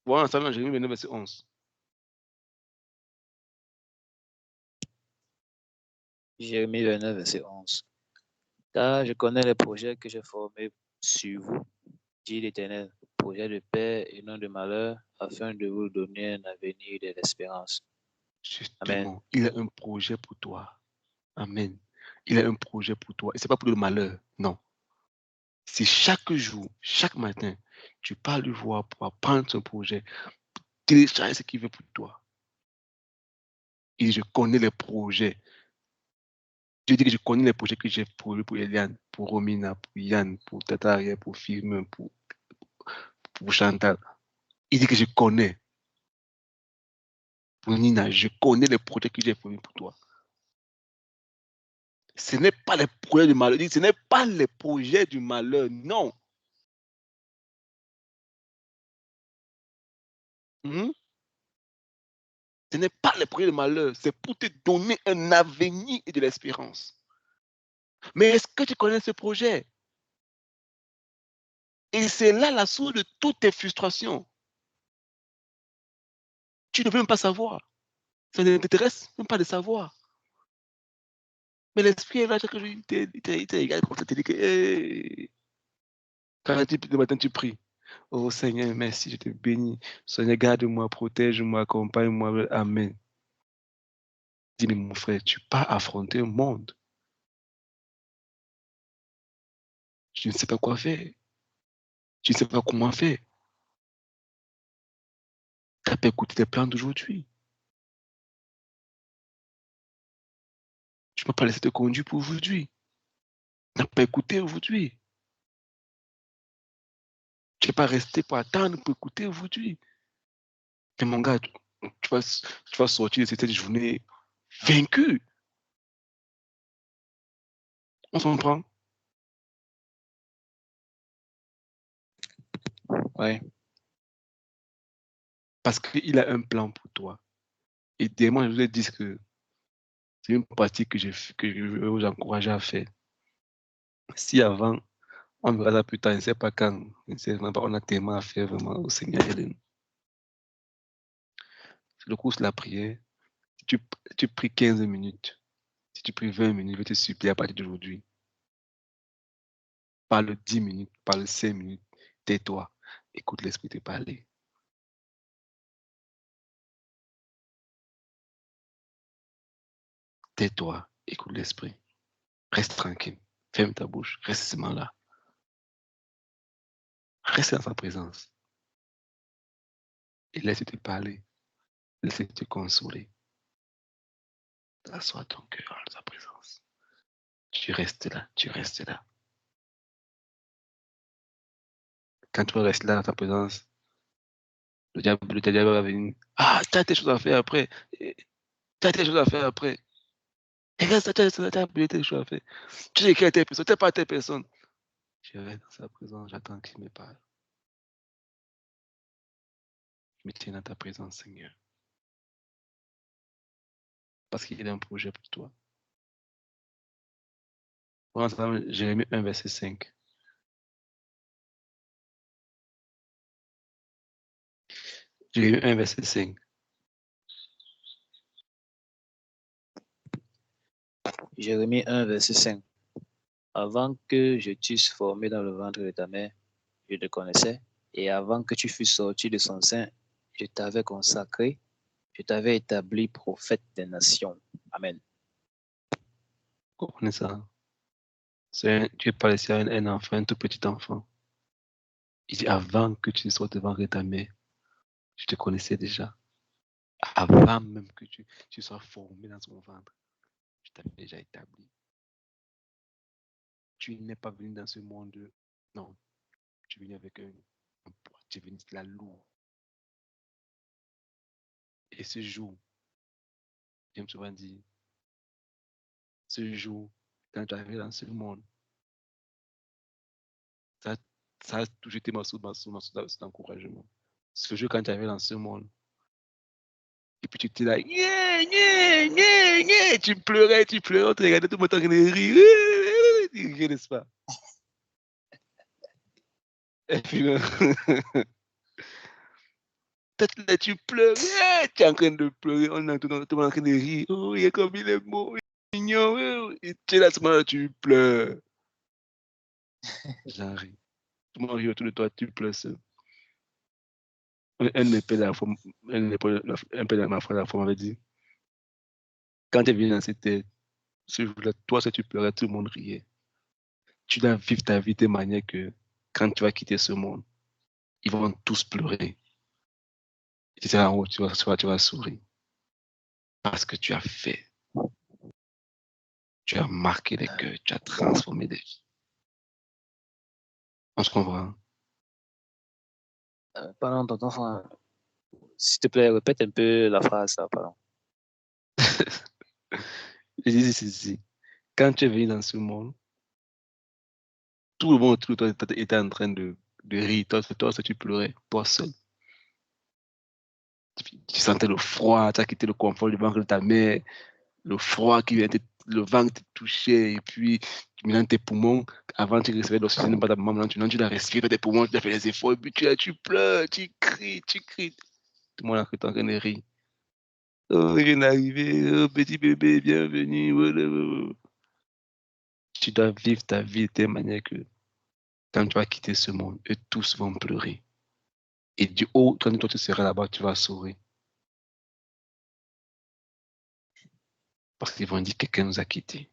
voilà, ça va dans Jérémie 29, verset 11. Jérémie 29, verset 11. Car je connais les projets que j'ai formés sur vous, dit l'Éternel, projets de paix et non de malheur, afin de vous donner un avenir et de l'espérance. Amen. Justement, il a un projet pour toi. Amen. Il a un projet pour toi. Et ce n'est pas pour le malheur, non. Si chaque jour, chaque matin, tu parles du voir pour apprendre son projet, télécharger ce qu'il veut pour toi. Et je connais les projets. Je dis que je connais les projets que j'ai pour lui, pour Eliane, pour Romina, pour Yann, pour Tataria, pour Firmin, pour Chantal. Il dit que je connais. Pour Nina, je connais les projets que j'ai pour toi. Ce n'est pas les projets du malheur. Ce n'est pas les projets du malheur, non. Ce n'est pas les projets du malheur. C'est pour te donner un avenir et de l'espérance. Mais est-ce que tu connais ce projet? Et c'est là la source de toutes tes frustrations. Tu ne veux même pas savoir. Ça ne t'intéresse même pas de savoir. Mais l'esprit est là chaque jour, il te regarde comme ça, te dit que hey. Quand le matin tu pries, oh Seigneur, merci, je te bénis. Seigneur, garde-moi, protège-moi, accompagne-moi. Amen. Dis-moi, mon frère, tu pars affronter le monde. Je ne sais pas quoi faire. Je ne sais pas comment faire. Tu n'as pas écouté tes plans d'aujourd'hui. Tu ne peux pas laisser te conduire pour aujourd'hui. Tu n'as pas écouté aujourd'hui. Tu n'es pas resté pour attendre, pour écouter aujourd'hui. Mais mon gars, tu vas sortir de cette journée vaincu. On s'en prend. Oui. Parce qu'il a un plan pour toi. Et demain, je vous ai dit que c'est une partie que je veux vous encourager à faire. Si avant, on verra ça plus tard, je ne sais pas quand, je ne sais pas, on a tellement à faire vraiment au Seigneur. C'est le cours de la prière. Si tu pries 15 minutes, si tu pries 20 minutes, je vais te supplier à partir d'aujourd'hui. Parle 10 minutes, parle 5 minutes, tais-toi, écoute l'Esprit te parler. Tais-toi, écoute l'Esprit. Reste tranquille, ferme ta bouche, reste seulement là. Reste dans sa présence. Et laisse-te parler, laisse-te consoler. Assois ton cœur dans sa présence. Tu restes là, tu restes là. Quand tu restes là dans sa présence, le diable va venir. Ah, tu as tes choses à faire après. Tu as tes choses à faire après. Et reste, tu as oublié tes choses à faire. Tu sais qu'il y a telle personne, tu n'es pas telle personne. Je reste dans sa présence, j'attends qu'il me parle. Je me tiens dans ta présence, Seigneur. Parce qu'il a un projet pour toi. Jérémie 1, verset 5. Jérémie 1, verset 5. Jérémie 1, verset 5. Avant que je t'eusse formé dans le ventre de ta mère, je te connaissais, et avant que tu fusses sorti de son sein, je t'avais consacré, je t'avais établi prophète des nations. Amen. Vous comprenez ça? Dieu parle ici à un enfant, un tout petit enfant. Il dit, avant que tu sois devant ta mère, je te connaissais déjà. Avant même que tu sois formé dans son ventre, je t'avais déjà établi. Tu n'es pas venu dans ce monde. Non, tu es venu avec un poids. Tu es venu de la lourd. Et ce jour, j'aime souvent dire, ce jour, quand tu arrives dans ce monde, ça a toujours été ma source d'encouragement. Ce jour, quand tu arrives dans ce monde, et puis tu étais là, tu pleurais, tu te regardais tout le monde en train de rire, tu riais, n'est-ce pas? Et puis, peut-être là, tu pleurais, tu es en train de pleurer, on est tout le monde en train de rire, oh, il est comme il est beau, mignon, et tu es là, ce moment-là, tu pleures. J'en ris. Tout le monde rit autour de toi, tu pleures seul. Un de mes pères, un père de ma frère, la fois, m'avait dit, quand tu es venu dans cette terre, ce jour-là, toi, si tu pleurais, tout le monde riait. Tu dois vivre ta vie de manière que quand tu vas quitter ce monde, ils vont tous pleurer. Et tu en haut, tu vas sourire. Parce que tu as fait. Tu as marqué les cœurs, tu as transformé des vies. On se comprend? Pardon, tonton Franck, s'il te plaît, répète un peu la phrase, là, pardon. Je dis ceci. Quand tu es venu dans ce monde, tout le monde autour de toi était en train de rire. Toi, tu pleurais, toi seul. Tu sentais le froid, tu as quitté le confort du ventre de ta mère, le froid qui vient, le vent qui te touchait, et puis maintenant tes poumons, avant tu recevais l'oxygène par ta maman, maintenant tu l'as respiré, tes poumons, tu as fait des efforts, et puis tu pleures, tu cries. Tout le monde est en train de rire. Oh, je viens d'arriver, oh, petit bébé, bienvenue. Tu dois vivre ta vie de telle manière que quand tu vas quitter ce monde, eux tous vont pleurer. Et du haut, quand toi tu seras là-bas, tu vas sourire. Parce qu'ils vont dire que quelqu'un nous a quittés.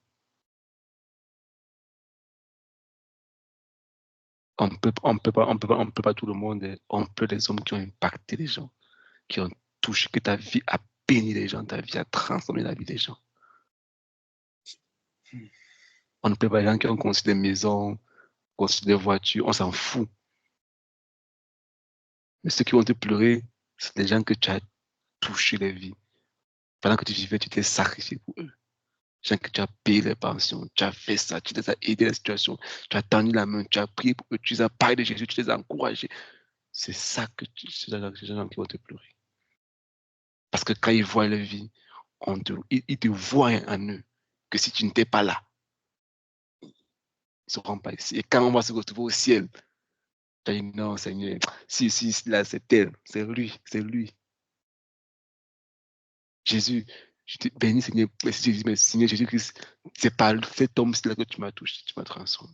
On peut pas tout le monde. On peut les hommes qui ont impacté les gens, qui ont touché, que ta vie a béni les gens, ta vie a transformé la vie des gens. On ne peut pas les gens qui ont construit des maisons, construit des voitures, on s'en fout. Mais ceux qui vont te pleurer, c'est les gens que tu as touché les vies. Pendant que tu vivais, tu t'es sacrifié pour eux. Les gens que tu as payé les pensions, tu as fait ça, tu les as aidés dans la situation, tu as tendu la main, tu as prié pour eux, tu les as parlé de Jésus, tu les as encouragés. C'est ça que c'est les gens qui vont te pleurer. Parce que quand ils voient leur vie, ils te voient en eux que si tu n'étais pas là, ils ne seront pas ici. Et quand on va se retrouver au ciel, tu as dit non, Seigneur, si là c'est elle, c'est lui. Jésus, je te bénis, Seigneur, mais Seigneur Jésus-Christ, c'est par cet homme-là que tu m'as touché, tu m'as transformé.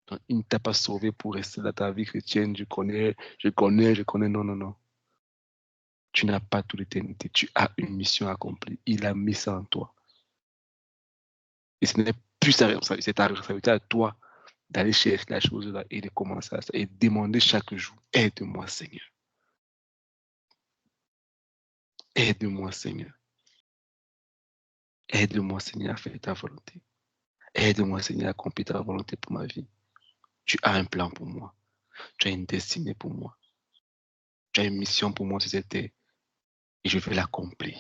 Donc, il ne t'a pas sauvé pour rester dans ta vie chrétienne, je connais, non. Tu n'as pas toute l'éternité, tu as une mission accomplie. Il a mis ça en toi. Et ce n'est plus sa responsabilité, c'est ta responsabilité à toi d'aller chercher la chose là et de commencer à ça et demander chaque jour, aide-moi Seigneur. Aide-moi Seigneur. Aide-moi Seigneur à faire ta volonté. Aide-moi Seigneur à accomplir ta volonté pour ma vie. Tu as un plan pour moi. Tu as une destinée pour moi. Tu as une mission pour moi sur cette terre et je vais l'accomplir.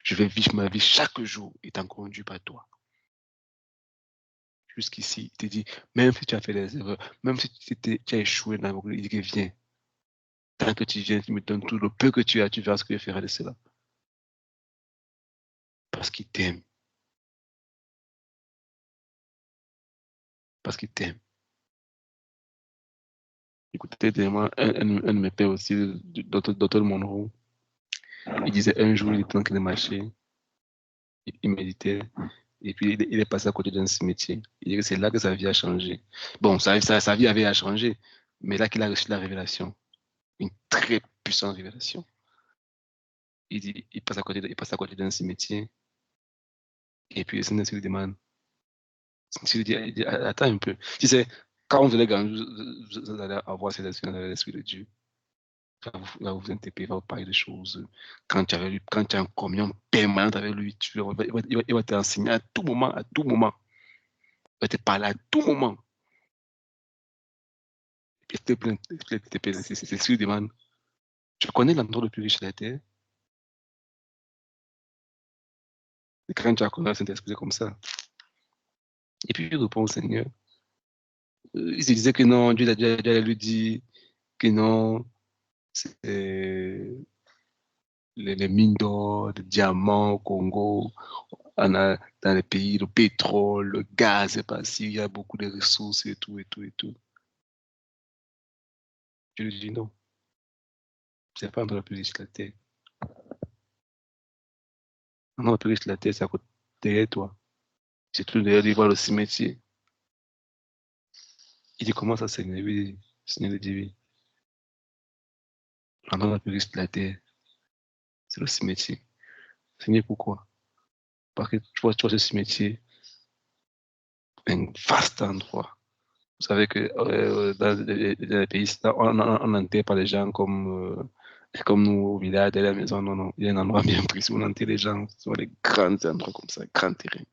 Je vais vivre ma vie chaque jour étant conduit par toi. Jusqu'ici, il te dit, même si tu as fait des erreurs, même si tu as échoué dans le il dit que viens. Tant que tu viens, tu me donnes tout le peu que tu as, tu verras ce que je ferai de cela. Parce qu'il t'aime. Parce qu'il t'aime. Écoutez, tellement un de mes pères aussi, Dr. Monroe, il disait un jour, il était en train de marcher, il méditait, et puis il est passé à côté d'un cimetière. Il dit que c'est là que sa vie a changé. Bon, sa vie avait changé, mais là qu'il a reçu la révélation, une très puissante révélation. Il dit, il passe à côté d'un cimetière, et puis le Saint-Esprit lui demande, il dit, attends un peu. Tu sais, quand vous allez grandir, vous allez avoir cet esprit dans l'esprit de Dieu. Va vous interpeller, va vous parler de choses. Quand tu es en communion permanente avec lui, il va t'enseigner à tout moment, à tout moment. Il va te parler à tout moment. Et c'est ce qu'il demande. Tu connais l'endroit le plus riche de la terre? Et quand tu as connu le Saint-Esprit comme ça. Et puis il répond au Seigneur. Il se disait que non, Dieu lui dit que non, c'est les mines d'or, de diamants au Congo. On a dans les pays le pétrole, le gaz, c'est pas si il y a beaucoup de ressources et tout, et tout, et tout. Je lui dis non, c'est pas l'endroit le plus riche de la terre. L'endroit le plus riche de la terre, c'est à côté derrière toi. C'est tout derrière lui, voir le cimetière. Il dit comment ça, Seigneur? Oui, Seigneur lui dit oui. L'endroit le plus riche de la terre, c'est le cimetière. Seigneur, pourquoi? Parce que tu vois ce cimetière, un vaste endroit. Vous savez que dans les pays, on n'enterre pas les gens comme nous au village, derrière la maison. Non, non. Il y a un endroit bien précis où on enterre les gens sur les grands endroits comme ça, grands terrains.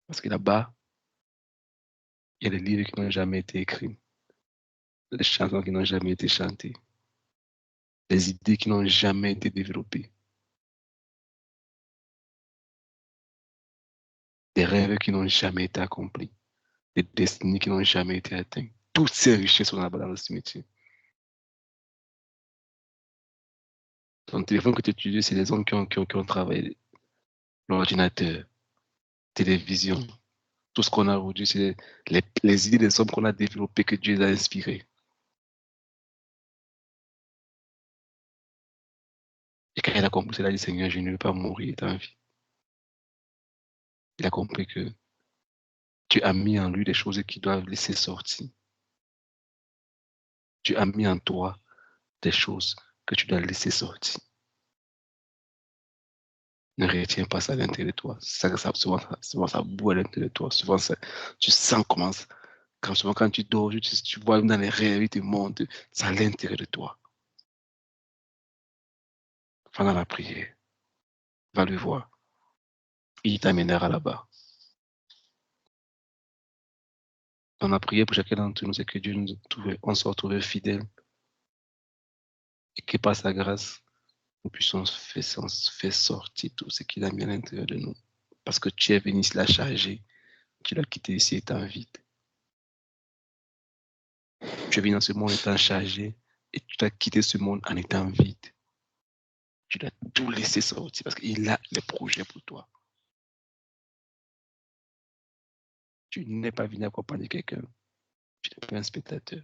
Parce que là-bas, il y a des livres qui n'ont jamais été écrits, des chansons qui n'ont jamais été chantées, des idées qui n'ont jamais été développées, des rêves qui n'ont jamais été accomplis, des destinées qui n'ont jamais été atteintes. Toutes ces richesses sont là-bas dans le cimetière. Ton téléphone que tu utilises, c'est les hommes qui ont travaillé. L'ordinateur, télévision, tout ce qu'on a aujourd'hui, c'est les idées des hommes qu'on a développées, que Dieu les a inspirées. Et quand il a compris cela, il a dit, Seigneur, je ne veux pas mourir dans la vie. Il a compris que tu as mis en lui des choses qui doivent laisser sortir. Tu as mis en toi des choses que tu dois laisser sortir. Ne retiens pas ça à l'intérieur de toi. Souvent, ça boue à l'intérieur de toi. Souvent, tu sens comment, souvent quand tu dors, tu vois dans les rêves, il te montre, c'est à l'intérieur de toi. Pendant la prière, va le voir. Il t'amènera là-bas. On a prié pour chacun d'entre nous, c'est que Dieu on se retrouve fidèles et que par sa grâce, nous puissions faire sortir tout ce qu'il a mis à l'intérieur de nous. Parce que tu es venu ici la charger, tu l'as quitté ici étant vide. Tu es venu dans ce monde étant chargé et tu as quitté ce monde en étant vide. Tu dois tout laisser sortir parce qu'il a les projets pour toi. Tu n'es pas venu accompagner quelqu'un. Tu n'es pas un spectateur.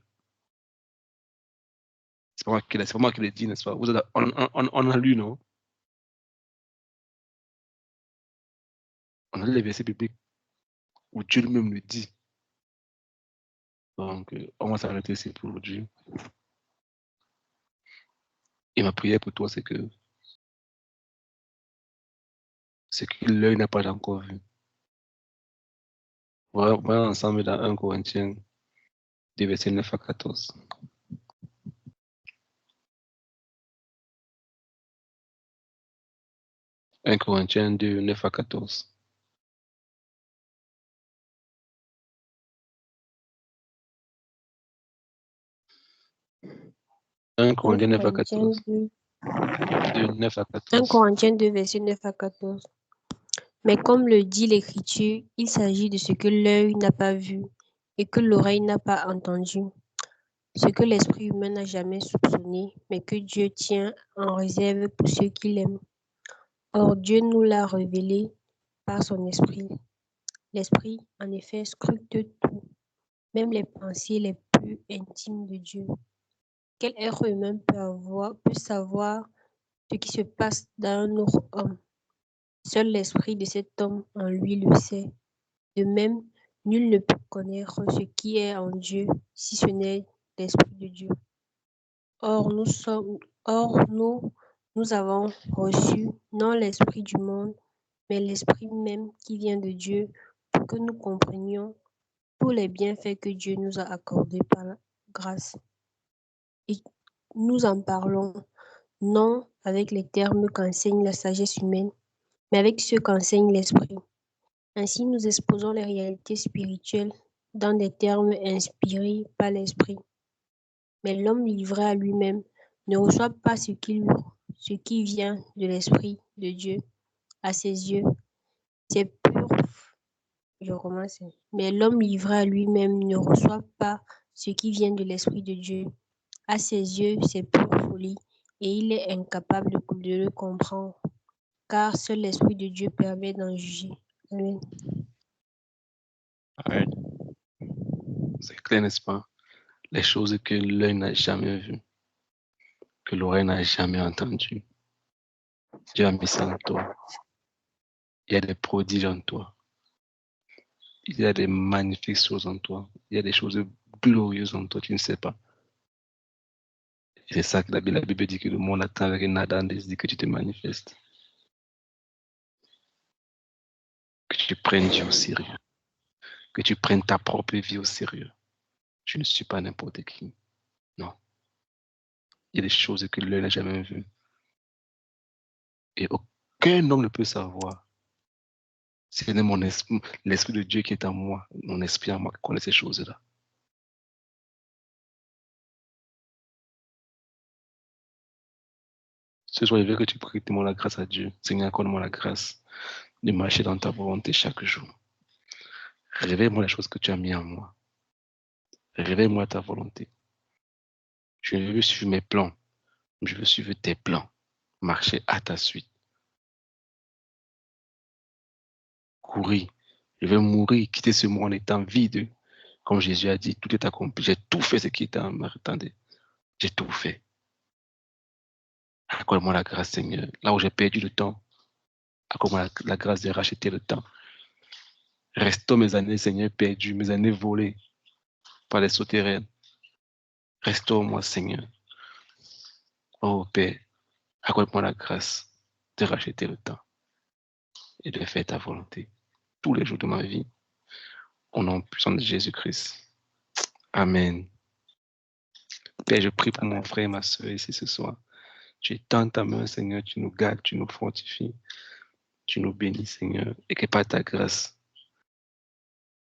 C'est pas moi qui le dis, n'est-ce pas? On a lu, non? On a lu les versets bibliques où Dieu lui-même le dit. Donc, on va s'arrêter ici pour aujourd'hui. Et ma prière pour toi, c'est que l'œil n'a pas encore vu. Voyons ensemble dans 1 Corinthiens, des versets 9 à 14. « 1 Corinthiens 2, 9 à 14. « 1 Corinthiens 9 à 14. 2, 9 à 14. 1 Corinthiens 2, verset 9 à 14. Mais comme le dit l'Écriture, il s'agit de ce que l'œil n'a pas vu et que l'oreille n'a pas entendu, ce que l'esprit humain n'a jamais soupçonné, mais que Dieu tient en réserve pour ceux qui l'aiment. Or, Dieu nous l'a révélé par son esprit. L'esprit, en effet, scrute tout, même les pensées les plus intimes de Dieu. Quel être humain peut savoir ce qui se passe dans un autre homme? Seul l'esprit de cet homme en lui le sait. De même, nul ne peut connaître ce qui est en Dieu si ce n'est l'esprit de Dieu. Or, nous avons reçu non l'esprit du monde, mais l'esprit même qui vient de Dieu pour que nous comprenions tous les bienfaits que Dieu nous a accordés par la grâce. Et nous en parlons non avec les termes qu'enseigne la sagesse humaine, mais avec ceux qu'enseigne l'esprit. Ainsi, nous exposons les réalités spirituelles dans des termes inspirés par l'esprit. Mais l'homme livré à lui-même ne reçoit pas ce qui vient de l'esprit de Dieu. À ses yeux, c'est pur. Je commence. Mais l'homme livré à lui-même ne reçoit pas ce qui vient de l'esprit de Dieu. À ses yeux, c'est pure folie et il est incapable de le comprendre, car seul l'esprit de Dieu permet d'en juger. Amen. Ouais, c'est clair, n'est-ce pas? Les choses que l'œil n'a jamais vues, que l'oreille n'a jamais entendues. Dieu a mis ça en toi. Il y a des prodiges en toi. Il y a des magnifiques choses en toi. Il y a des choses glorieuses en toi, tu ne sais pas. C'est ça que la Bible dit que le monde attend avec une ardente désir que tu te manifestes. Que tu prennes Dieu au sérieux. Que tu prennes ta propre vie au sérieux. Je ne suis pas n'importe qui. Non. Il y a des choses que l'œil n'a jamais vues. Et aucun homme ne peut savoir. C'est l'esprit de Dieu qui est en moi, mon esprit en moi qui connaît ces choses-là. Ce soir, je veux que tu pries, demande la grâce à Dieu. Seigneur, accorde-moi la grâce de marcher dans ta volonté chaque jour. Révèle-moi les choses que tu as mis en moi. Révèle-moi ta volonté. Je veux suivre mes plans. Je veux suivre tes plans. Marcher à ta suite. Courir. Je veux mourir, quitter ce monde en étant vide. Comme Jésus a dit, tout est accompli. J'ai tout fait ce qui était en moi. Attendez, j'ai tout fait. Accorde-moi la grâce, Seigneur. Là où j'ai perdu le temps, accorde-moi la grâce de racheter le temps. Restaure mes années, Seigneur, perdues, mes années volées par les souterrains. Restaure-moi, Seigneur. Oh Père, accorde-moi la grâce de racheter le temps et de faire ta volonté tous les jours de ma vie. Au nom puissant de Jésus-Christ. Amen. Père, je prie pour mon frère et ma soeur ici ce soir. Tu étends ta main, Seigneur, tu nous gardes, tu nous fortifies, tu nous bénis, Seigneur, et que par ta grâce,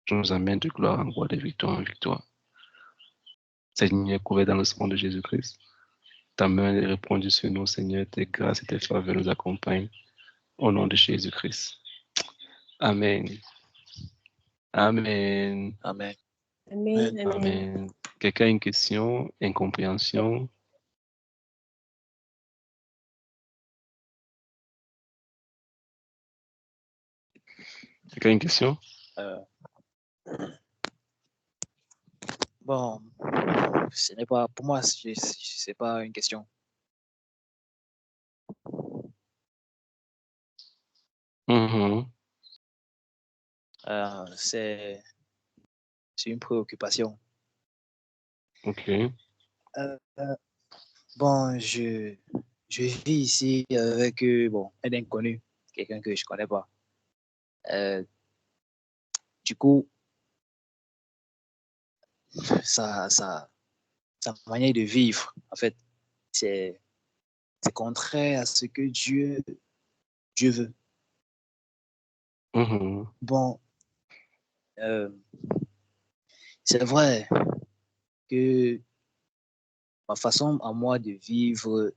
tu nous amènes de gloire en gloire, de victoire en victoire. Seigneur, couvert dans le sang de Jésus-Christ. Ta main est répandue sur nous, Seigneur, tes grâces et tes faveurs nous accompagnent. Au nom de Jésus-Christ. Amen. Amen. Amen. Amen. Amen. Amen. Quelqu'un a une question, incompréhension? Quelqu'un a une question? Euh, bon, ce n'est pas, pour moi, c'est pas une question. Mhm. C'est une préoccupation. OK. Euh, bon, je vis ici avec bon, un inconnu, quelqu'un que je connais pas. Euh, du coup, sa, sa, sa manière de vivre, en fait, c'est contraire à ce que Dieu veut. Mhm. Bon, euh, c'est vrai que ma façon à moi de vivre,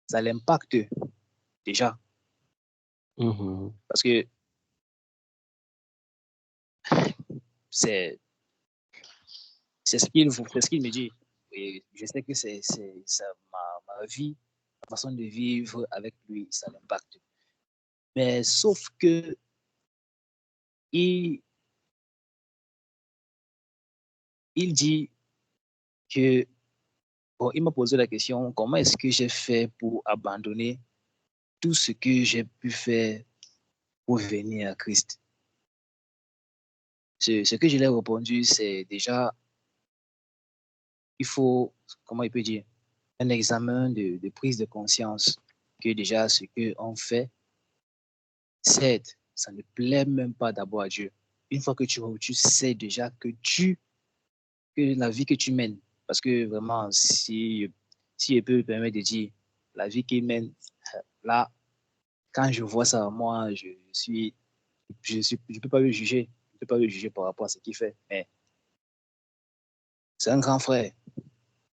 ça l'impacte déjà. Mhm. Parce que c'est c'est ce qu'il me dit. Et je sais que c'est ça, ma vie, ma façon de vivre avec lui, ça l'impacte. Mais sauf que il, il dit que, bon, il m'a posé la question, comment est-ce que j'ai fait pour abandonner tout ce que j'ai pu faire pour venir à Christ? Ce que je lui ai répondu, c'est déjà, il faut, comment il peut dire, un examen de prise de conscience que déjà ce qu'on fait, certes, ça ne plaît même pas d'abord à Dieu. Une fois que tu sais déjà que la vie que tu mènes, parce que vraiment, si je peux me permettre de dire, la vie qu'il mène, là, quand je vois ça, moi, je peux pas le juger. Je peux pas le juger par rapport à ce qu'il fait. Mais c'est un grand frère.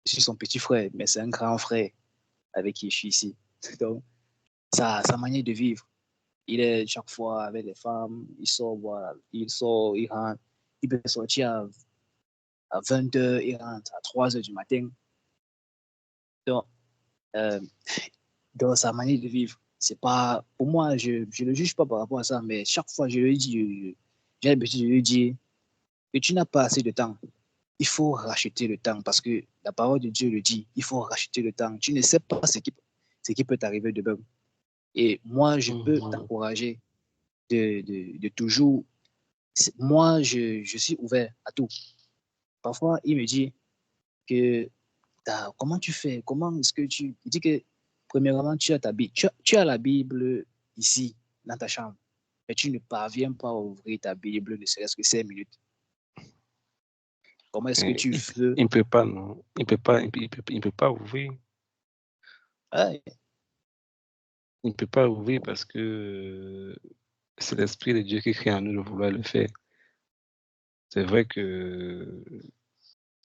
Je suis son petit frère, mais c'est un grand frère avec qui je suis ici. Donc, sa manière de vivre, il est chaque fois avec les femmes, il sort, voilà, il rentre, il peut sortir à 20h, il rentre à 3h du matin. Donc, euh, dans sa manière de vivre, c'est pas, pour moi, je ne le juge pas par rapport à ça, mais chaque fois, je lui dis, j'ai l'habitude de lui dire que tu n'as pas assez de temps. Il faut racheter le temps parce que la parole de Dieu le dit, il faut racheter le temps. Tu ne sais pas ce qui peut t'arriver demain. Et moi, je peux t'encourager de toujours. Moi, je suis ouvert à tout. Parfois, il me dit que comment tu fais? Comment est-ce que tu. Il dit que, premièrement, tu as ta Bible. Tu as la Bible ici, dans ta chambre, mais tu ne parviens pas à ouvrir ta Bible ne serait-ce que 5 minutes. Comment est-ce que tu veux? Il ne peut pas, non. Il ne peut pas ouvrir. Ah, Il ne peut pas ouvrir parce que c'est l'Esprit de Dieu qui crée en nous de vouloir le faire. C'est vrai que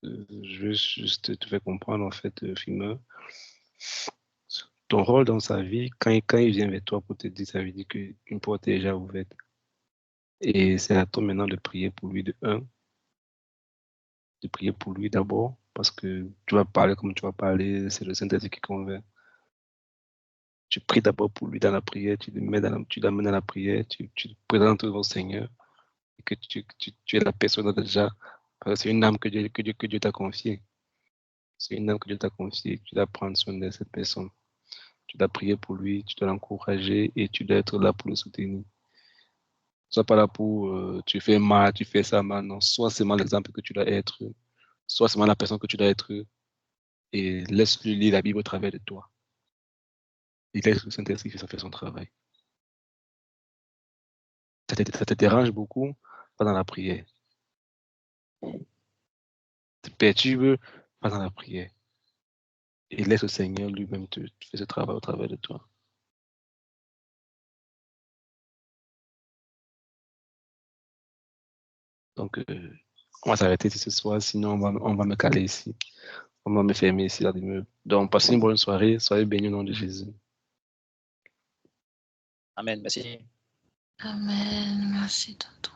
je veux juste te faire comprendre, en fait, Fima, ton rôle dans sa vie, quand il vient vers toi pour te dire, ça veut dire qu'une porte est déjà ouverte. Et c'est à toi maintenant de prier pour lui de prier pour lui d'abord, parce que tu vas parler comme tu vas parler, c'est le Saint-Esprit qui convainc. Tu pries d'abord pour lui dans la prière, tu l'amènes dans la prière, tu te présentes au Seigneur, et que tu es la personne déjà, parce que c'est une âme que Dieu t'a confiée. C'est une âme que Dieu t'a confiée, tu dois prendre soin de cette personne. Tu dois prier pour lui, tu dois l'encourager et tu dois être là pour le soutenir. Sois pas là pour tu fais mal, tu fais ça mal, non. Sois seulement l'exemple que tu dois être, sois seulement la personne que tu dois être et laisse-lui lire la Bible au travers de toi. Et laisse le Saint-Esprit faire son travail. Ça te dérange beaucoup pendant la prière. Te perturbe pendant la prière. Et laisse le Seigneur lui-même te faire ce travail au travers de toi. Donc, on va s'arrêter ici ce soir, sinon on va me caler ici. On va me fermer ici dans l'immeuble. Donc, passez une bonne soirée. Soyez bénis au nom de Jésus. Amen. Merci. Amen. Merci, tonton.